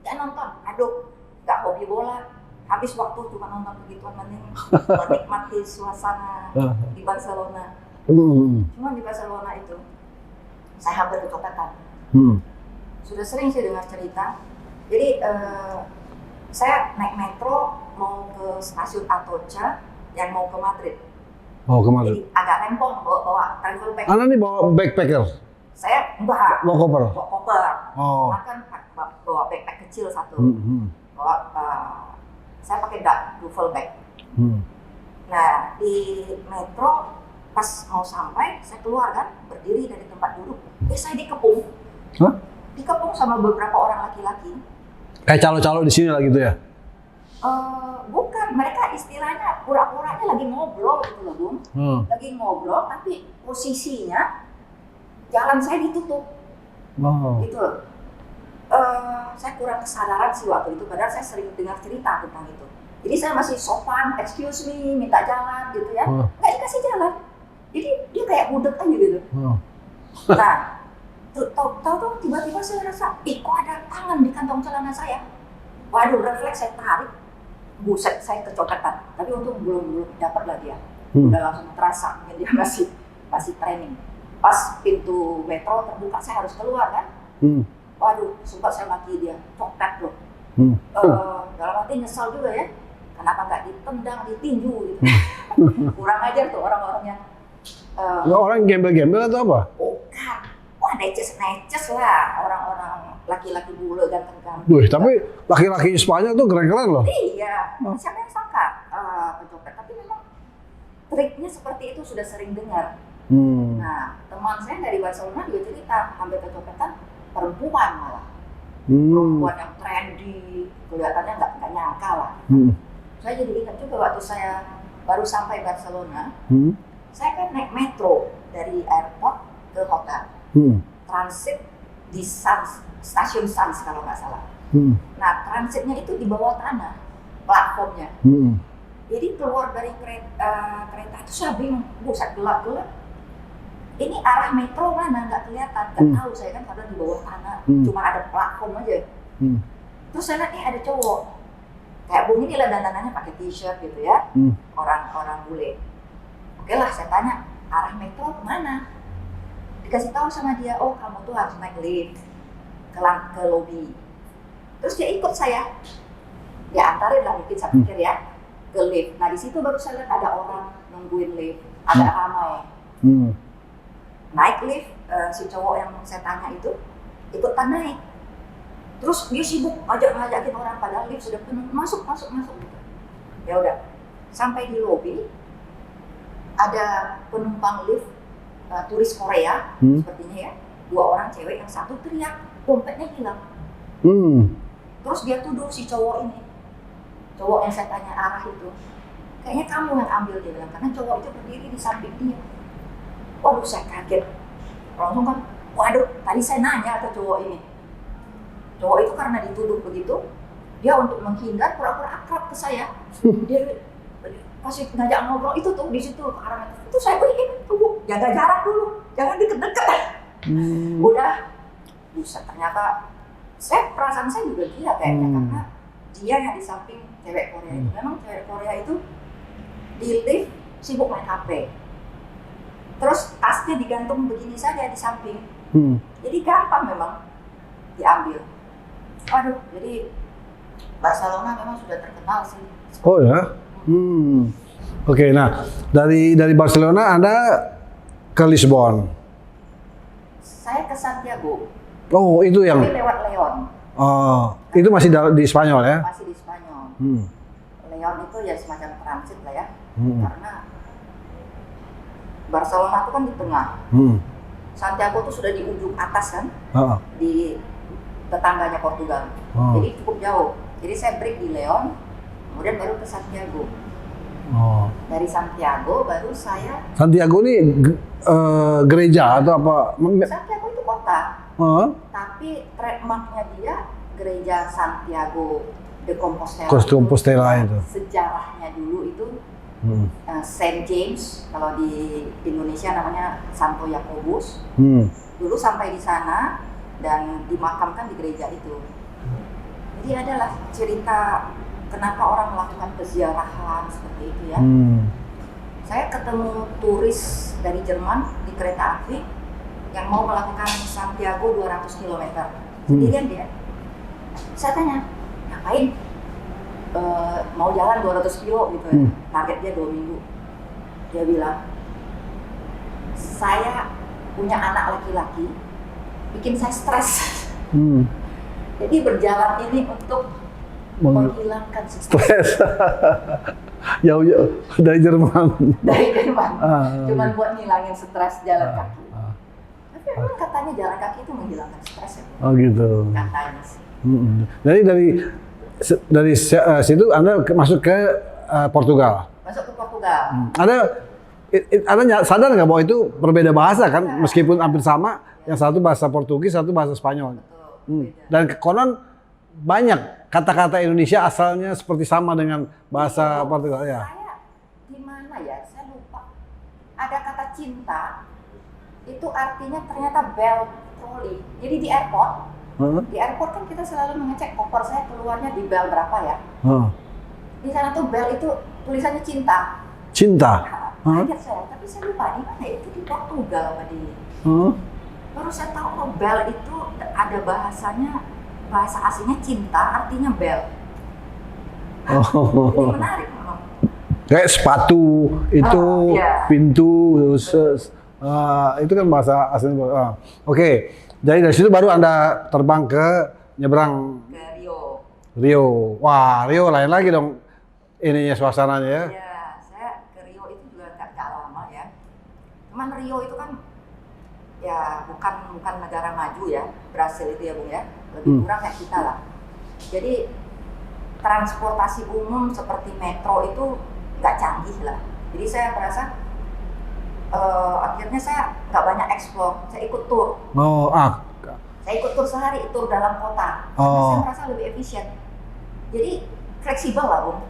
ya nonton. Aduh, nggak hobi bola. Habis waktu cuma nonton begituan, menikmati suasana di Barcelona. Cuma di Barcelona itu, saya hampir kecopetan. Sudah sering sih dengar cerita. Jadi saya naik metro mau ke stasiun Atocha yang mau ke Madrid. Oh, ke Madrid. Jadi agak rempong bawa travel bag. Anda nih bawa backpacker? Saya enggak. Bawa koper? Bawa koper. Oh. Makan bawa backpack kecil satu. Bawa, saya pakai duffel bag. Nah, di metro pas mau sampai, saya keluar kan, berdiri dari tempat duduk. Saya dikepung. Hah? Dikepung sama beberapa orang laki-laki. Kayak calo-calo di sini lah gitu ya? Bukan, mereka istilahnya pura-puranya lagi ngobrol gitu loh Bung. Lagi ngobrol, tapi posisinya jalan saya ditutup. Gitu loh. Saya kurang kesadaran sih waktu itu, padahal saya sering dengar cerita tentang itu. Jadi saya masih sopan, excuse me, minta jalan gitu ya. Nggak dikasih jalan. Jadi dia kayak budek aja gitu. Nah, tahu tiba-tiba saya rasa, kok ada tangan di kantong celana saya. Waduh, refleks saya tarik. Buset, saya kecopetan. Tapi untung belum dapat lah dia. Udah langsung terasa, dia masih training. Pas pintu metro terbuka, saya harus keluar kan. Waduh, sempat saya mati dia, copet loh. Dalam arti nyesal juga ya. Kenapa nggak ditendang, ditinju gitu. Kurang ajar tuh orang-orang yang orang gembel-gembel atau apa? Bukan. Wah, neces lah orang-orang laki-laki bule ganteng-ganteng. Wih, tapi laki-laki Spanyol tuh keren-keren loh. Iya, siapa yang sangka pencopet. Tapi memang triknya seperti itu sudah sering dengar. Nah, teman saya dari Barcelona juga cerita, hampir kecopetan perempuan malah. Perempuan yang trendy, kelihatannya nggak nyangka lah. Saya jadi ingat juga waktu saya baru sampai Barcelona, saya kan naik metro dari airport ke hotel. Transit di stasiun Sants kalau nggak salah. Nah, transitnya itu di bawah tanah, platformnya. Jadi keluar dari kereta itu saya bingung, buset gelap-gelap. Ini arah metro mana nggak kelihatan, nggak tahu saya kan karena di bawah tanah, cuma ada platform aja. Terus saya lihat ada cowok, kayak Bung ini lah dandanannya pakai t-shirt gitu ya, orang-orang bule. Oke lah, saya tanya arah metro kemana? Dikasih tahu sama dia, oh kamu tuh harus naik lift ke lobby. Terus dia ikut saya, dia antarin lah mungkin saya pikir ya ke lift. Nah di situ baru saya lihat ada orang nungguin lift, ada ramai. Naik lift, si cowok yang saya tanya itu ikutan naik. Terus dia sibuk ngajakin orang, padahal lift sudah penuh, masuk gitu. Ya udah, sampai di lobby ada penumpang lift turis Korea sepertinya ya, 2 orang cewek, yang satu teriak dompetnya hilang. Terus dia tuduh si cowok ini, cowok yang saya tanya arah itu, kayaknya kamu yang ambil, dia bilang, karena cowok itu berdiri di samping dia. Waduh, saya kaget. Langsung kan, waduh, tadi saya nanya ke cowok ini. Cowok itu karena dituduh begitu, dia untuk menghindar pura-pura akrab ke saya. Dia kasih ngajak ngobrol itu tuh di situ ke arah itu, saya bikin tunggu, jaga jarak dulu, jangan deket-deket. Udah, buset, ternyata perasaan saya juga gila kayaknya karena dia yang di samping cewek Korea itu. Memang cewek Korea itu di lift sibuk main HP. Terus tasnya digantung begini saja di samping. Jadi gampang memang diambil. Aduh, jadi Barcelona memang sudah terkenal sih. Oh ya? Oke, nah dari Barcelona Anda ke Lisbon. Saya ke Santiago. Oh, itu yang. Tapi lewat Leon. Oh, itu masih di Spanyol ya? Masih di Spanyol. Leon itu ya semacam transit lah ya. Karena Barcelona itu kan di tengah. Santiago itu sudah di ujung atas kan, di tetangganya Portugal. Jadi cukup jauh. Jadi saya break di Leon, kemudian baru ke Santiago. Dari Santiago baru saya. Santiago ini gereja atau apa? Santiago itu kota. Tapi trademarknya dia gereja Santiago de Compostela. Compostela itu. Sejarahnya dulu itu Saint James, kalau di Indonesia namanya Santo Yakobus. Dulu sampai di sana dan dimakamkan di gereja itu. Jadi adalah cerita kenapa orang melakukan peziarahan seperti itu ya. Saya ketemu turis dari Jerman di kereta api yang mau melakukan Santiago 200 km. Sendirian dia. Saya tanya, ngapain? Mau jalan 200 kilo gitu ya. Target dia 2 minggu. Dia bilang, saya punya anak laki-laki, bikin saya stres. Jadi berjalan ini untuk menghilangkan stres. Jauh dari Jerman. Dari Jerman. Cuman buat ngilangin stres jalan kaki. Tapi memang katanya jalan kaki itu menghilangkan stres ya. Oh gitu. Katanya sih. Jadi dari situ Anda masuk ke Portugal. Masuk ke Portugal. Anda sadar nggak bahwa itu berbeda bahasa kan, meskipun hampir sama, yang satu bahasa Portugis, satu bahasa Spanyol. Dan konon banyak kata-kata Indonesia asalnya seperti sama dengan bahasa Portugal ya. Saya di mana ya? Saya lupa. Ada kata cinta, itu artinya ternyata bell trolley. Jadi di airport kan kita selalu mengecek koper saya keluarnya di bell berapa ya. Di sana tuh bell itu tulisannya cinta. Cinta? Kaget saya, tapi saya lupa di mana itu, di Portugal apa di. Baru saya tahu kalau bell itu ada bahasanya, bahasa aslinya cinta artinya bell. Ini menarik memang. Kayak sepatu itu, pintu, itu kan bahasa aslinya. Oke, jadi dari situ baru Anda terbang ke nyebrang ke Rio. Rio. Wah, Rio lain lagi dong ininya suasananya ya. Iya, saya ke Rio itu juga nggak lama ya. Cuman Rio itu kan ya bukan negara maju ya, Brasil itu ya Bung ya, lebih kurang kayak kita lah. Jadi transportasi umum seperti metro itu nggak canggih lah. Jadi saya merasa akhirnya saya nggak banyak explore, saya ikut tour. Saya ikut tour sehari, tour dalam kota. Karena saya merasa lebih efisien. Jadi fleksibel lah Bung.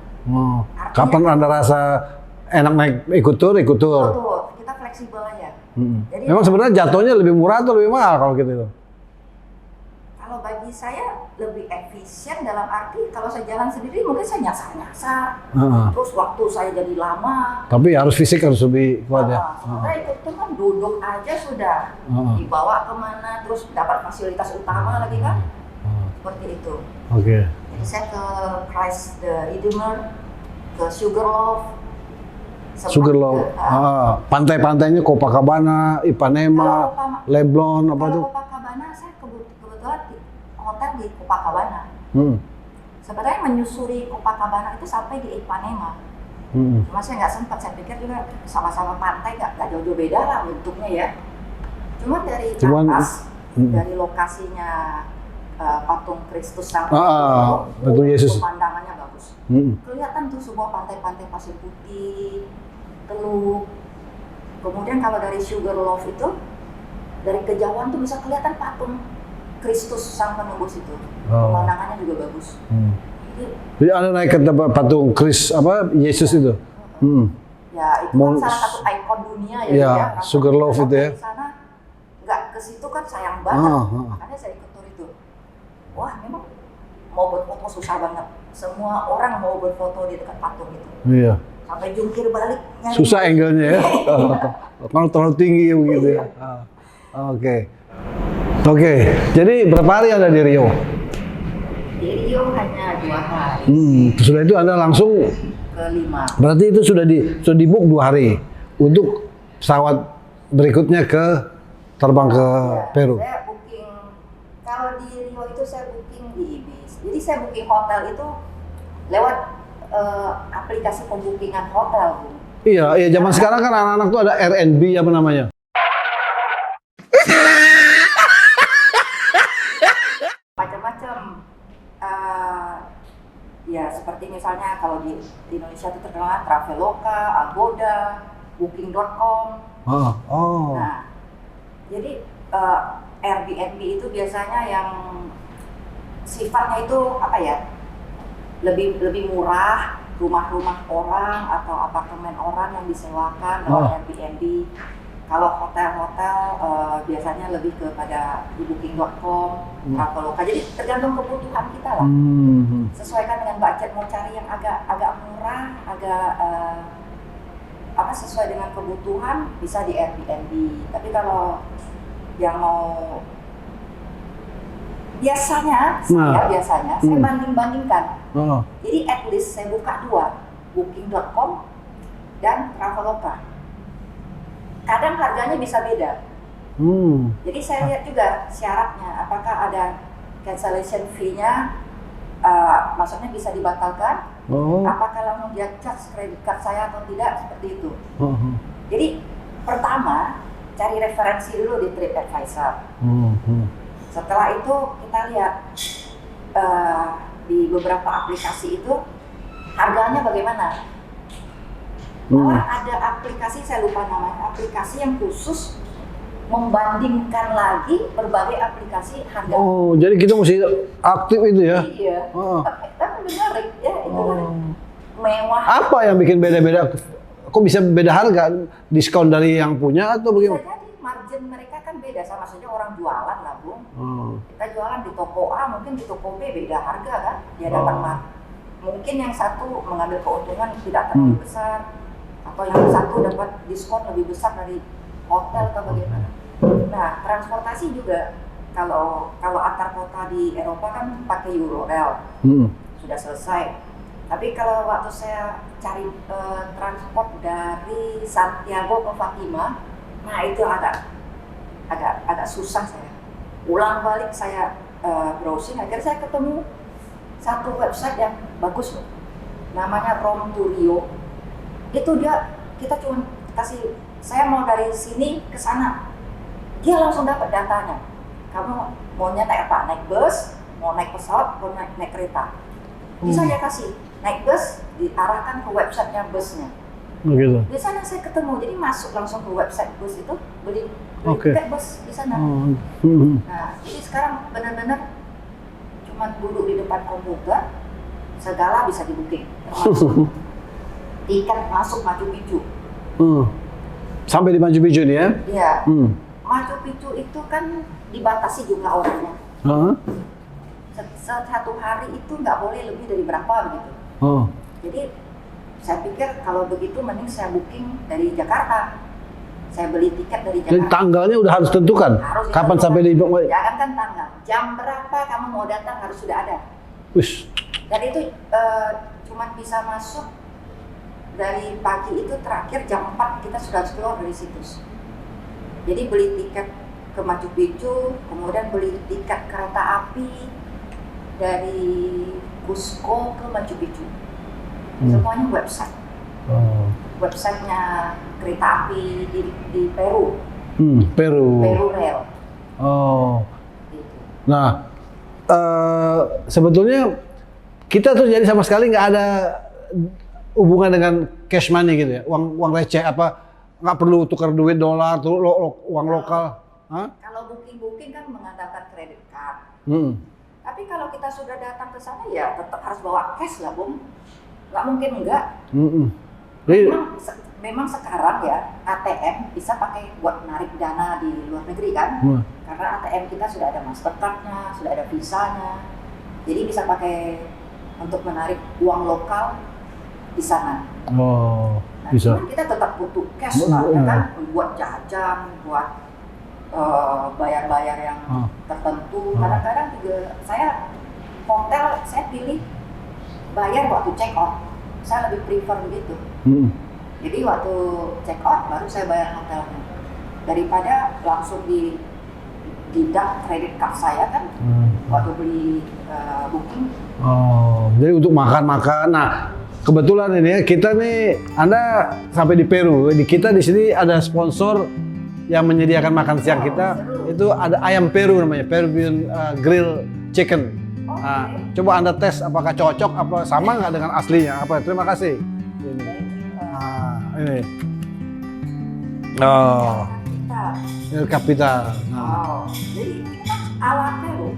Kapan Anda rasa enak naik ikut tour? Kita fleksibel aja. Jadi memang sebenarnya jatuhnya lebih murah atau lebih mahal kalau gitu? Kalau bagi saya lebih efisien dalam arti kalau saya jalan sendiri mungkin saya nyasar. Terus waktu saya jadi lama. Tapi harus fisik harus lebih kuat ya. Sementara itu kan duduk aja sudah dibawa kemana, terus dapat fasilitas utama lagi kan. Seperti itu. Oke. Jadi saya ke Christ the Redeemer, ke Sugarloaf. Pantai-pantainya Copacabana, Ipanema, Leblon, apa tuh? Copacabana, saya kebetulan di hotel di Copacabana. Sebenarnya menyusuri Copacabana itu sampai di Ipanema. Cuma saya nggak sempat, saya pikir juga sama-sama pantai, nggak jauh-jauh beda lah bentuknya ya. Cuma dari atas, dari lokasinya patung Kristus sampai patung Yesus. Pemandangannya bagus. kelihatan tuh sebuah pantai-pantai pasir putih, Teluk. Kemudian kalau dari Sugarloaf itu, dari kejauhan tuh bisa kelihatan patung Kristus Sang Penebus itu. Pemandangannya juga bagus. Jadi Anda naik ke tempat patung Yesus itu? Ya itu kan salah satu ikon dunia ya. Ya, Sugarloaf itu ya. Di sana nggak ke situ kan sayang banget. Makanya saya ikut tur itu. Wah memang mau berfoto susah banget. Semua orang mau berfoto di dekat patung itu. Iya. Sampai jungkir balik. Susah angle-nya ya. Kalau terlalu tinggi begitu ya. Oke. Jadi berapa hari Anda di Rio? Di Rio hanya 2 hari. Sudah itu Anda langsung ke 5. Berarti itu sudah di book 2 hari untuk pesawat berikutnya terbang ke Peru. Saya booking, kalau di Rio itu saya booking di Ibis. Jadi saya booking hotel itu lewat aplikasi pembookingan hotel. Iya, zaman sekarang kan anak-anak tuh ada Airbnb apa namanya. Macam-macam. Ya seperti misalnya kalau di Indonesia itu terkenal Traveloka, Agoda, Booking.com. Nah, jadi Airbnb itu biasanya yang sifatnya itu lebih murah, rumah-rumah orang atau apartemen orang yang disewakan lewat Airbnb. Kalau hotel-hotel biasanya lebih kepada di Booking.com, Traveloka. Jadi tergantung kebutuhan kita lah. Sesuaikan dengan budget, mau cari yang agak murah, sesuai dengan kebutuhan bisa di Airbnb. Tapi kalau yang mau biasanya saya banding-bandingkan. Jadi at least saya buka 2, Booking.com dan Traveloka. Kadang harganya bisa beda. Jadi saya lihat juga syaratnya, apakah ada cancellation fee-nya, maksudnya bisa dibatalkan, apakah langsung dia charge kredit card saya atau tidak, seperti itu. Jadi pertama cari referensi dulu di TripAdvisor. Setelah itu kita lihat di beberapa aplikasi itu harganya bagaimana. Malah ada aplikasi, saya lupa namanya, aplikasi yang khusus membandingkan lagi berbagai aplikasi harga. Jadi kita mesti aktif itu ya? Iya. Tapi menarik ya, itu mewah. Apa yang bikin beda-beda? Kok bisa beda harga? Diskon dari yang punya atau bagaimana? Bisa jadi margin mereka kan beda, sama saja orang jualan lah, Bung. Kita jualan di toko A, mungkin di toko B beda harga kan? Dia dapat mungkin yang satu mengambil keuntungan tidak terlalu besar, atau yang satu dapat diskon lebih besar dari hotel atau bagaimana. Nah, transportasi juga kalau antar kota di Eropa kan pakai Eurorail, sudah selesai. Tapi kalau waktu saya cari transport dari Santiago ke Fatima, nah itu agak susah saya. Ulang balik saya browsing, akhirnya saya ketemu satu website yang bagus loh, namanya Rome to Rio. Itu kita cuma kasih, saya mau dari sini ke sana, dia langsung dapat datanya. Kamu maunya naik apa? Naik bus, mau naik pesawat, mau naik kereta. Bisa dia kasih naik bus, diarahkan ke websitenya busnya. Begitu. Di sana saya ketemu, jadi masuk langsung ke website bus itu, beli tiket bus di sana. Nah, jadi sekarang benar-benar cuma duduk di depan komputer, segala bisa di-booking. Tiket masuk Machu Picchu. Sampai di Machu Picchu nih ya? Iya. Machu Picchu itu kan dibatasi jumlah orangnya. Satu hari itu nggak boleh lebih dari berapa begitu. Jadi saya pikir kalau begitu mending saya booking dari Jakarta. Saya beli tiket dari Jakarta. Jadi tanggalnya udah harus tentukan? Harus kapan ditentukan. sampai di... Jangan kan tanggal. Jam berapa kamu mau datang harus sudah ada. Dan itu cuma bisa masuk dari pagi itu, terakhir jam 4 kita sudah keluar dari situs. Jadi beli tiket ke Machu Picchu, kemudian beli tiket kereta api dari Cusco ke Machu Picchu. Semuanya website. Websitenya kereta api di Peru. Peru Rail. Nah, sebetulnya kita tuh jadi sama sekali nggak ada hubungan dengan cash money gitu ya, uang receh apa, nggak perlu tukar duit dolar, uang lokal. Hah? Kalau booking kan mengandalkan kredit card. Tapi kalau kita sudah datang ke sana ya tetap harus bawa cash lah, Bung. Nggak mungkin enggak. Memang sekarang ya ATM bisa pakai buat menarik dana di luar negeri kan, karena ATM kita sudah ada Mastercard-nya, sudah ada Visa-nya, jadi bisa pakai untuk menarik uang lokal di sana. Oh, nah, bisa. Cuman kita tetap butuh cash lah, ya kan, buat jajan, buat bayar-bayar yang tertentu. Kadang-kadang juga saya hotel saya pilih bayar waktu check out, saya lebih prefer begitu. Jadi waktu check out baru saya bayar hotelnya, daripada langsung deduct kredit card saya kan waktu beli booking. Oh, jadi untuk makan-makan. Nah, kebetulan ini ya kita nih, Anda sampai di Peru. Kita di sini ada sponsor yang menyediakan makan siang kita. Itu ada ayam Peru namanya, Peruvian Grill Chicken. Nah, coba Anda tes apakah cocok, apa sama nggak dengan aslinya. Apa? Terima kasih. Ini. Oh. El Capital. Nah. Jadi kita ala Peru.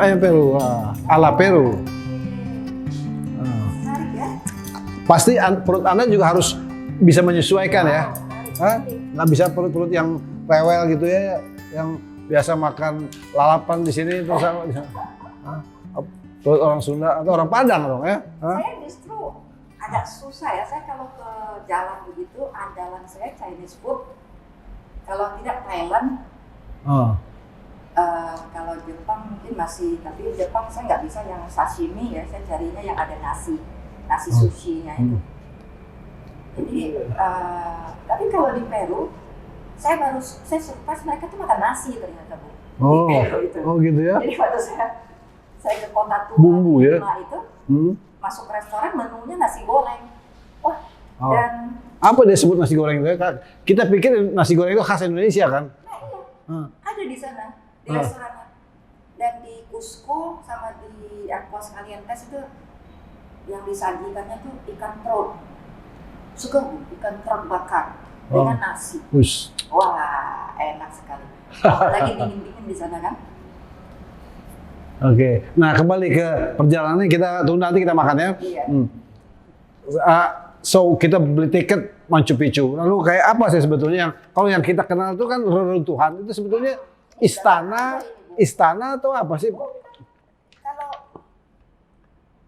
Ayam Peru, ala Peru. Menarik ya. Pasti perut Anda juga harus bisa menyesuaikan ya. Nggak bisa perut-perut yang rewel gitu ya, yang biasa makan lalapan di sini terus perut orang Sunda atau orang Padang dong ya. Saya justru agak susah ya, saya kalau ke jalan begitu andalan saya Chinese food, kalau tidak Thailand. Kalau Jepang mungkin masih, tapi Jepang saya nggak bisa yang sashimi ya, saya carinya yang ada nasi sushinya itu. Jadi tapi kalau di Peru saya surprise mereka tuh makan nasi ternyata, Bu. Di Peru itu. Oh gitu ya. Jadi waktu saya ke kota tua bumbu ya itu masuk restoran menunya nasi goreng. Wah, dan apa dia sebut nasi goreng itu? Kita pikir nasi goreng itu khas Indonesia kan? Nah, iya. Ada di sana di restorannya. Dan di Cusco sama di Aguas Calientes itu yang disajikannya tuh ikan trout. Suka, Bu, ikan trout bakar dengan nasi. Wah, enak sekali. Apalagi dingin-dingin di sana kan? Oke, nah kembali ke perjalanan kita tunggu nanti kita makan ya. Iya. So kita beli tiket Machu Picchu. Lalu kayak apa sih sebetulnya yang kalau yang kita kenal itu kan reruntuhan, itu sebetulnya istana atau apa sih? Kalau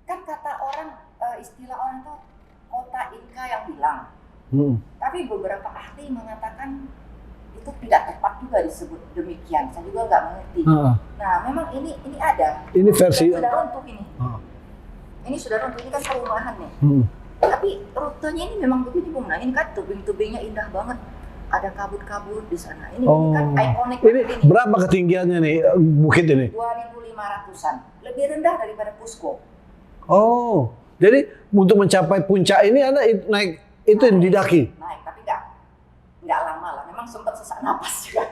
kan kata orang, istilah orang itu kota Inka yang hilang. Tapi beberapa ahli mengatakan itu tidak tepat juga disebut demikian. Saya juga nggak mengerti. Nah, memang ini ada. Ini versi sudah runtuh ini. Ini sudah runtuh, ini kan perumahan nih. Tapi rutenya ini memang begini, Bung. Nah, ini kan tebing-tebingnya indah banget. Ada kabut-kabut di sana. Ini kan ikonik. Ini berapa ketinggiannya nih bukit ini? 2.500-an. Lebih rendah daripada Cusco. Oh, jadi untuk mencapai puncak ini Anda naik itu yang didaki? Naik, tapi nggak lama lah. Memang sempat sesak napas juga.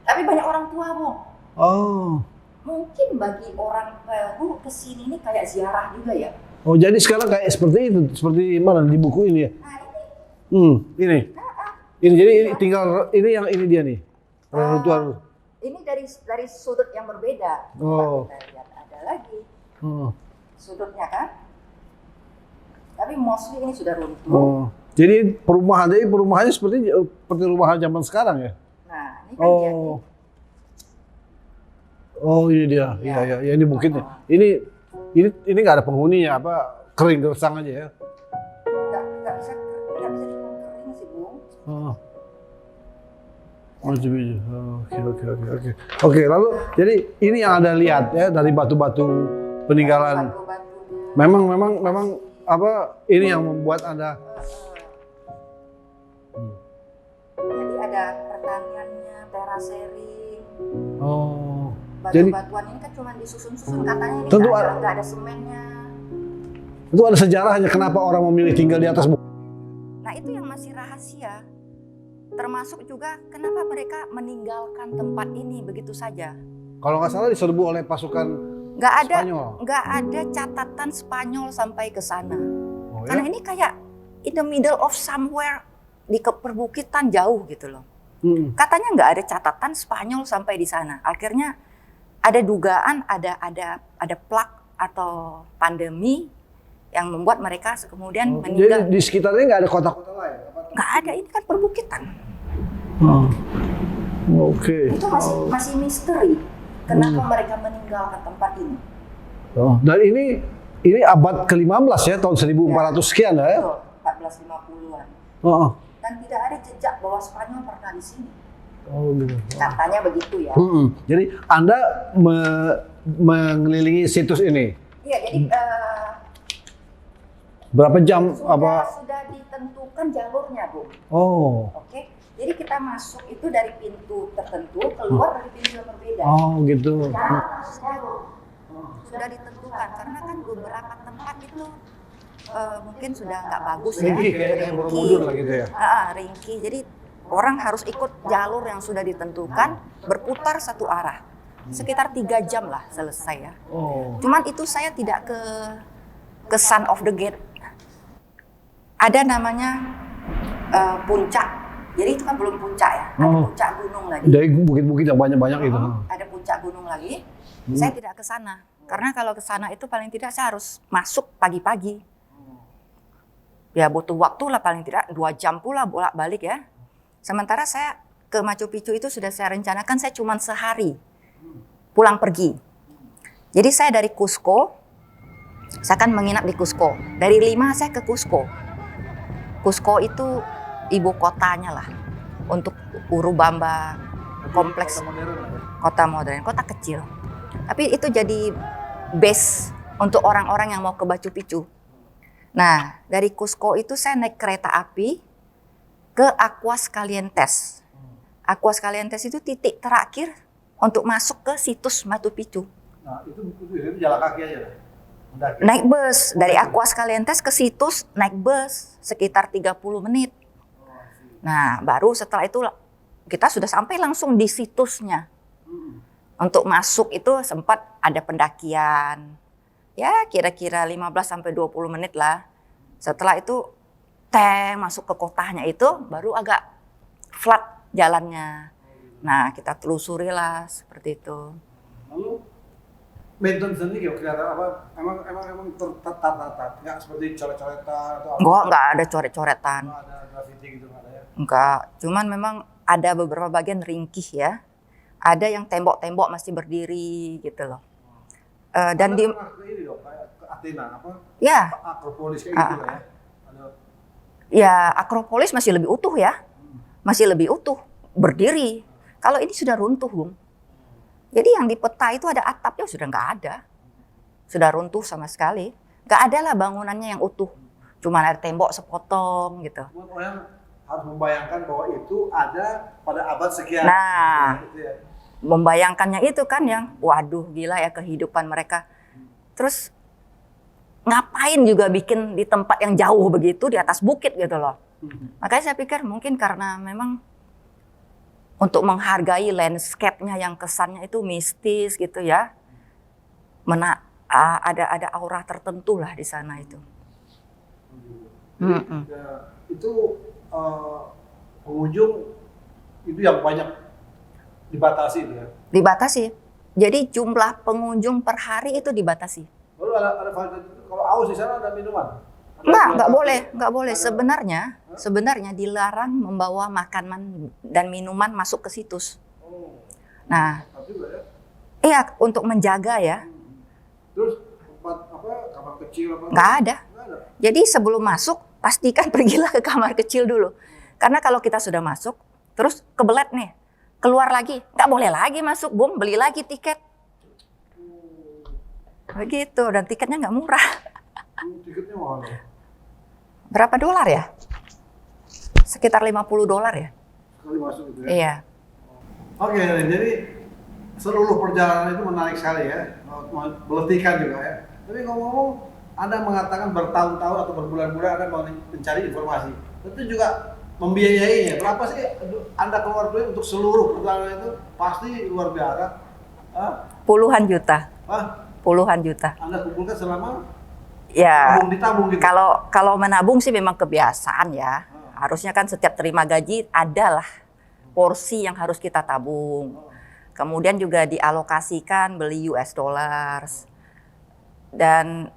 Tapi banyak orang tua, Bung. Oh. Mungkin bagi orang Peru kesini ini kayak ziarah juga ya. Oh, jadi sekarang kayak seperti itu, seperti mana di buku ini ya? Nah, ini. Ini. Ini jadi ini tinggal ini yang ini dia nih. Reruntuhan. Ini dari sudut yang berbeda. Kita lihat ada lagi. Sudutnya kan. Tapi mostly ini sudah runtuh. Jadi perumahannya seperti rumahan zaman sekarang ya? Nah, ini kan dia. Oh, ini dia. Iya, ini bukitnya. Ini nggak ada penghuninya, apa kering gersang aja ya? Nggak bisa dibilang kering sih, Bung. Oke. Lalu jadi ini yang Anda lihat ya dari batu-batu peninggalan. Memang apa ini yang membuat Anda? Jadi ada pertaniannya, terasering. Jadi batu-batuan ini kan cuma disusun-susun, katanya ini tentu nggak ada semennya. Itu ada sejarahnya kenapa orang memilih tinggal di atas bukit. Nah, itu yang masih rahasia. Termasuk juga kenapa mereka meninggalkan tempat ini begitu saja. Kalau nggak salah diserbu oleh pasukan nggak ada catatan Spanyol sampai ke sana. Oh, Karena ya? ini kayak in the middle of somewhere di perbukitan jauh gitu loh. Katanya nggak ada catatan Spanyol sampai di sana. Akhirnya ada dugaan ada plak atau pandemi yang membuat mereka kemudian meninggal. Jadi di sekitarnya nggak ada kota-kota lain? Nggak ada, ini kan perbukitan. Oke. Itu masih misteri. Kenapa mereka meninggalkan tempat ini? Dan ini abad ke-15 ya, tahun 1400 sekian ya? Betul, 1450-an. Dan tidak ada jejak bahwa Spanyol pernah di sini. Oh gitu. Katanya begitu ya. Jadi Anda mengelilingi situs ini? Iya, jadi berapa jam? sudah ditentukan jalurnya, Bu. Oh. Oke. Jadi kita masuk itu dari pintu tertentu, keluar dari pintu yang berbeda. Oh gitu. Sudah ditentukan karena kan beberapa tempat itu mungkin sudah nggak bagus ya. Ringkih, kayak Borobudur lah gitu ya. Ringkih. Jadi orang harus ikut jalur yang sudah ditentukan, berputar satu arah. Sekitar 3 jam lah selesai ya. Oh. Cuman itu saya tidak ke Sun of the Gate. Ada namanya puncak. Jadi itu kan belum puncak ya. Ada puncak gunung lagi. Dari bukit-bukit yang banyak-banyak itu. Ada puncak gunung lagi. Saya tidak ke sana. Karena kalau ke sana itu paling tidak saya harus masuk pagi-pagi. Ya butuh waktu lah paling tidak 2 jam pula bolak-balik ya. Sementara saya ke Machu Picchu itu sudah saya rencanakan saya cuma sehari pulang pergi. Jadi saya dari Cusco, saya akan menginap di Cusco. Dari Lima saya ke Cusco. Cusco itu ibu kotanya lah untuk Urubamba kompleks kota modern, kota kecil. Tapi itu jadi base untuk orang-orang yang mau ke Machu Picchu. Nah, dari Cusco itu saya naik kereta api ke Aguas Calientes. Aguas Calientes itu titik terakhir untuk masuk ke situs Machu Picchu. Nah, itu jalan kaki aja. Naik bus dari Aguas Calientes ke situs, naik bus sekitar 30 menit. Nah, baru setelah itu kita sudah sampai langsung di situsnya. Untuk masuk itu sempat ada pendakian. Ya, kira-kira 15-20 menit lah. Setelah itu masuk ke kotanya itu baru agak flat jalannya. Nah, kita telusuri lah seperti itu. Lalu maintenance sendiri kelihatan apa? Emang tertata, nggak seperti coret-coretan atau apa? Nggak ada coret-coretan. Nggak ada graffiti gitu, nggak ada ya? Enggak, cuman memang ada beberapa bagian ringkih ya. Ada yang tembok-tembok masih berdiri gitu loh. Dan di ini dong, kayak ke Athena apa? Ya. Akropolis kayak gitu ya. Ya, Akropolis masih lebih utuh ya. Masih lebih utuh, berdiri. Kalau ini sudah runtuh, Bung. Jadi yang di peta itu ada atapnya sudah nggak ada. Sudah runtuh sama sekali. Nggak ada lah bangunannya yang utuh. Cuma ada tembok sepotong gitu. Orang harus membayangkan bahwa itu ada pada abad sekian. Nah, gitu ya. Membayangkannya itu kan yang, waduh gila ya kehidupan mereka. Terus ngapain juga bikin di tempat yang jauh begitu di atas bukit gitu loh. Makanya saya pikir mungkin karena memang untuk menghargai landscape-nya yang kesannya itu mistis gitu ya. Ada aura tertentu lah di sana itu. Itu pengunjung itu yang banyak dibatasi itu ya? Dibatasi. Jadi jumlah pengunjung per hari itu dibatasi. Lalu ada kalau aus di sana ada minuman? Nggak boleh. Sebenarnya dilarang membawa makanan dan minuman masuk ke situs. Nah, iya untuk menjaga ya. Terus tempat kamar kecil apa? Nggak ada. Jadi sebelum masuk pastikan pergilah ke kamar kecil dulu. Karena kalau kita sudah masuk, terus kebelet nih, keluar lagi, nggak boleh lagi masuk, Bung, beli lagi tiket. Begitu, dan tiketnya nggak murah. Tiketnya mahal ya? Berapa dolar ya? Sekitar $50 ya. Sekali masuk gitu ya? Iya. Oke, jadi seluruh perjalanan itu menarik sekali ya, meletihkan juga ya. Tapi ngomong-ngomong, Anda mengatakan bertahun-tahun atau berbulan-bulan Anda mencari informasi. Tentu juga membiayainya. Berapa sih Anda keluar duit untuk seluruh perjalanan itu? Pasti luar biasa. Puluhan juta. Puluhan juta. Anda kumpulkan selama Ya, ditabung gitu? kalau menabung sih memang kebiasaan ya. Harusnya kan setiap terima gaji adalah porsi yang harus kita tabung. Kemudian juga dialokasikan beli US dollars. Dan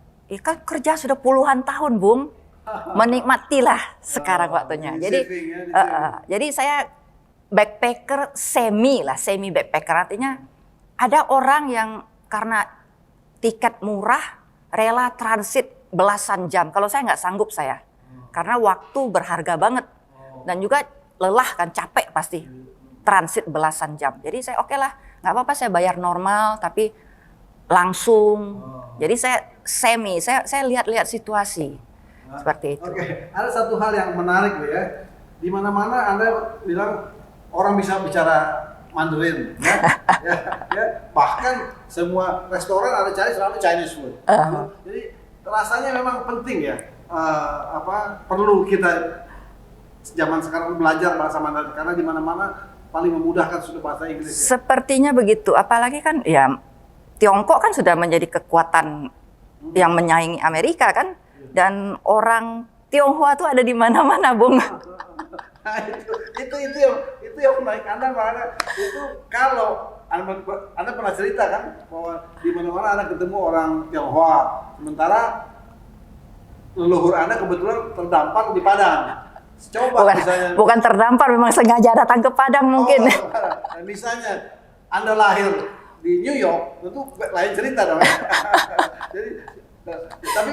kan kerja sudah puluhan tahun, Bung. Menikmatilah sekarang waktunya. Jadi saya backpacker semi backpacker, artinya ada orang yang karena tiket murah rela transit belasan jam. Kalau saya nggak sanggup karena waktu berharga banget dan juga lelah kan, capek pasti transit belasan jam. Jadi saya oke lah, nggak apa-apa saya bayar normal tapi langsung. Jadi saya lihat-lihat situasi seperti itu. Oke, ada satu hal yang menarik ya. Di mana-mana Anda bilang orang bisa bicara Mandarin, bahkan semua restoran Anda cari selalu Chinese food. Jadi rasanya memang penting ya, perlu kita zaman sekarang belajar bahasa Mandarin karena di mana-mana paling memudahkan sudah bahasa Inggris. Ya? Sepertinya begitu, apalagi kan ya Tiongkok kan sudah menjadi kekuatan yang menyaingi Amerika kan, dan orang Tionghoa tuh ada di mana-mana, Bung. Nah, itu yang menarik Anda, makanya itu kalau Anda pernah cerita kan bahwa di mana-mana Anda ketemu orang Tionghoa, sementara leluhur Anda kebetulan terdampar di Padang. Coba bukan terdampar, memang sengaja datang ke Padang mungkin. Misalnya Anda lahir di New York, tentu lain cerita dong. Tapi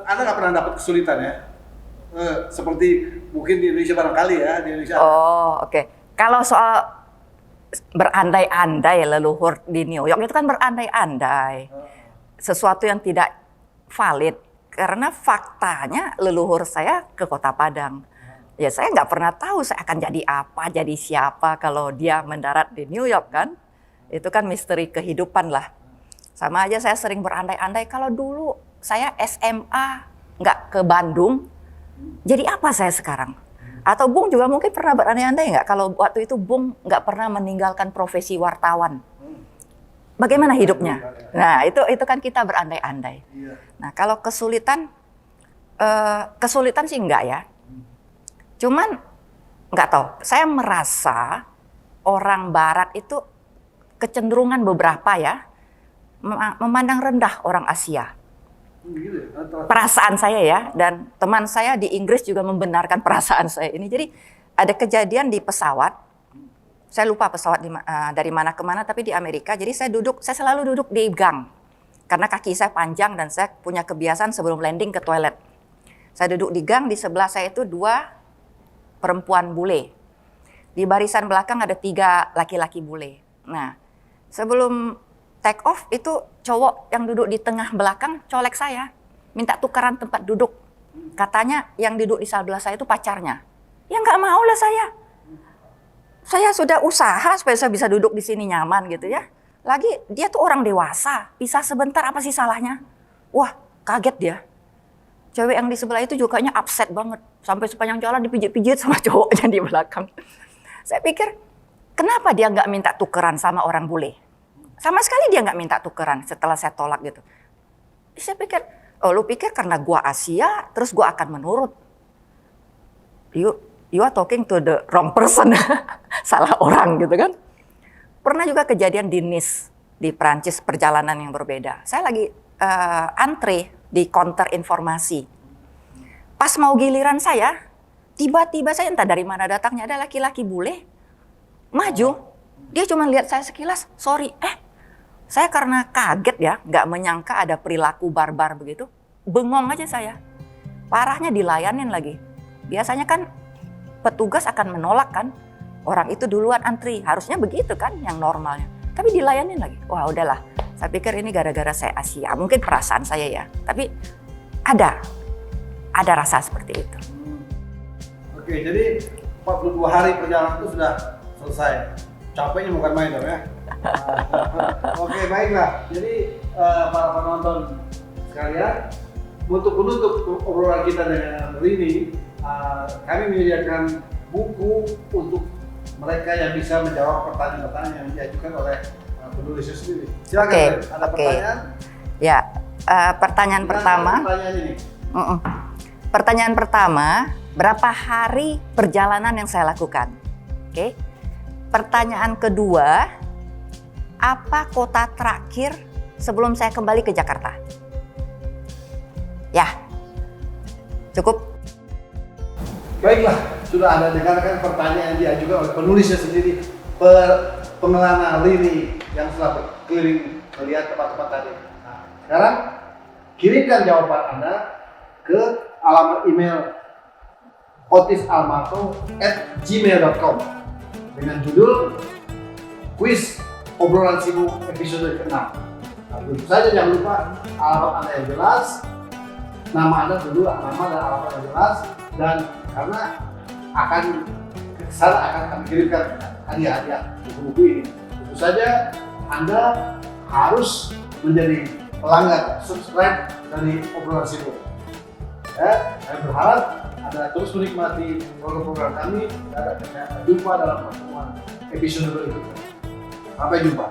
Anda nggak pernah dapat kesulitan ya? Seperti mungkin di Indonesia barangkali ya, di Indonesia. Oh, oke. Kalau soal berandai-andai leluhur di New York itu kan berandai-andai. Sesuatu yang tidak valid. Karena faktanya leluhur saya ke Kota Padang. Ya saya nggak pernah tahu saya akan jadi apa, jadi siapa kalau dia mendarat di New York kan. Itu kan misteri kehidupan lah. Sama aja saya sering berandai-andai kalau dulu saya SMA nggak ke Bandung, jadi apa saya sekarang? Atau Bung juga mungkin pernah berandai-andai nggak kalau waktu itu Bung nggak pernah meninggalkan profesi wartawan? Bagaimana hidupnya? Nah itu kan kita berandai-andai. Nah kalau kesulitan sih enggak ya. Cuman nggak tahu. Saya merasa orang Barat itu kecenderungan beberapa ya memandang rendah orang Asia. Perasaan saya ya, dan teman saya di Inggris juga membenarkan perasaan saya ini. Jadi ada kejadian di pesawat, saya lupa pesawat dari mana ke mana, tapi di Amerika. Jadi saya selalu duduk di gang, karena kaki saya panjang dan saya punya kebiasaan sebelum landing ke toilet. Saya duduk di gang, di sebelah saya itu 2 perempuan bule. Di barisan belakang ada 3 laki-laki bule. Nah, sebelum take off itu cowok yang duduk di tengah belakang colek saya, minta tukaran tempat duduk. Katanya yang duduk di sebelah saya itu pacarnya. Ya nggak mau lah saya. Saya sudah usaha supaya saya bisa duduk di sini nyaman gitu ya. Lagi dia tuh orang dewasa, pisah sebentar apa sih salahnya? Wah, kaget dia. Cewek yang di sebelah itu juga kayaknya upset banget. Sampai sepanjang jalan dipijit-pijit sama cowoknya di belakang. Saya pikir, kenapa dia nggak minta tukeran sama orang bule? Sama sekali dia nggak minta tukeran setelah saya tolak gitu. Saya pikir, oh lu pikir karena gua Asia, terus gua akan menurut. You are talking to the wrong person. Salah orang gitu kan. Pernah juga kejadian di Nice, di Prancis, perjalanan yang berbeda. Saya lagi antre di counter informasi. Pas mau giliran saya, tiba-tiba saya entah dari mana datangnya ada laki-laki bule maju. Dia cuma lihat saya sekilas, sorry, saya karena kaget ya, nggak menyangka ada perilaku barbar begitu, bengong aja saya. Parahnya dilayanin lagi. Biasanya kan petugas akan menolak kan, orang itu duluan antri, harusnya begitu kan yang normalnya. Tapi dilayanin lagi, wah udahlah. Saya pikir ini gara-gara saya Asia, mungkin perasaan saya ya. Tapi ada rasa seperti itu. Oke, jadi 42 hari perjalanan itu sudah selesai. Capeknya bukan main dong ya. Oke, baiklah. Jadi para penonton sekalian, untuk menutup obrolan kita dengan Rini, kami menyediakan buku untuk mereka yang bisa menjawab pertanyaan-pertanyaan yang diajukan oleh penulisnya sendiri. Silakan. Oke, Ada oke. pertanyaan? Ya, pertanyaan Gimana pertama. pertanyaan ini? Pertanyaan pertama, berapa hari perjalanan yang saya lakukan? Oke. Pertanyaan kedua, apa kota terakhir sebelum saya kembali ke Jakarta? Ya, cukup. Baiklah, sudah ada dengarkan pertanyaan yang diajukan oleh penulisnya sendiri, pengelana Lili yang telah berkeliling melihat tempat-tempat tadi. Nah, sekarang kirimkan jawaban Anda ke alamat email otisalmato@gmail.com dengan judul kuis obrolan sibuk episode ke-6. Nah, tentu saja jangan lupa alamat Anda yang jelas, nama Anda dulu, nama dan alamat yang jelas, dan karena akan kesana akan kami kirimkan hadiah-hadiah buku-buku ini. Tentu saja Anda harus menjadi pelanggan subscribe dari obrolan sibuk. Ya, saya berharap Anda terus menikmati program-program kami dan jumpa dalam pertemuan episode berikutnya. Sampai jumpa.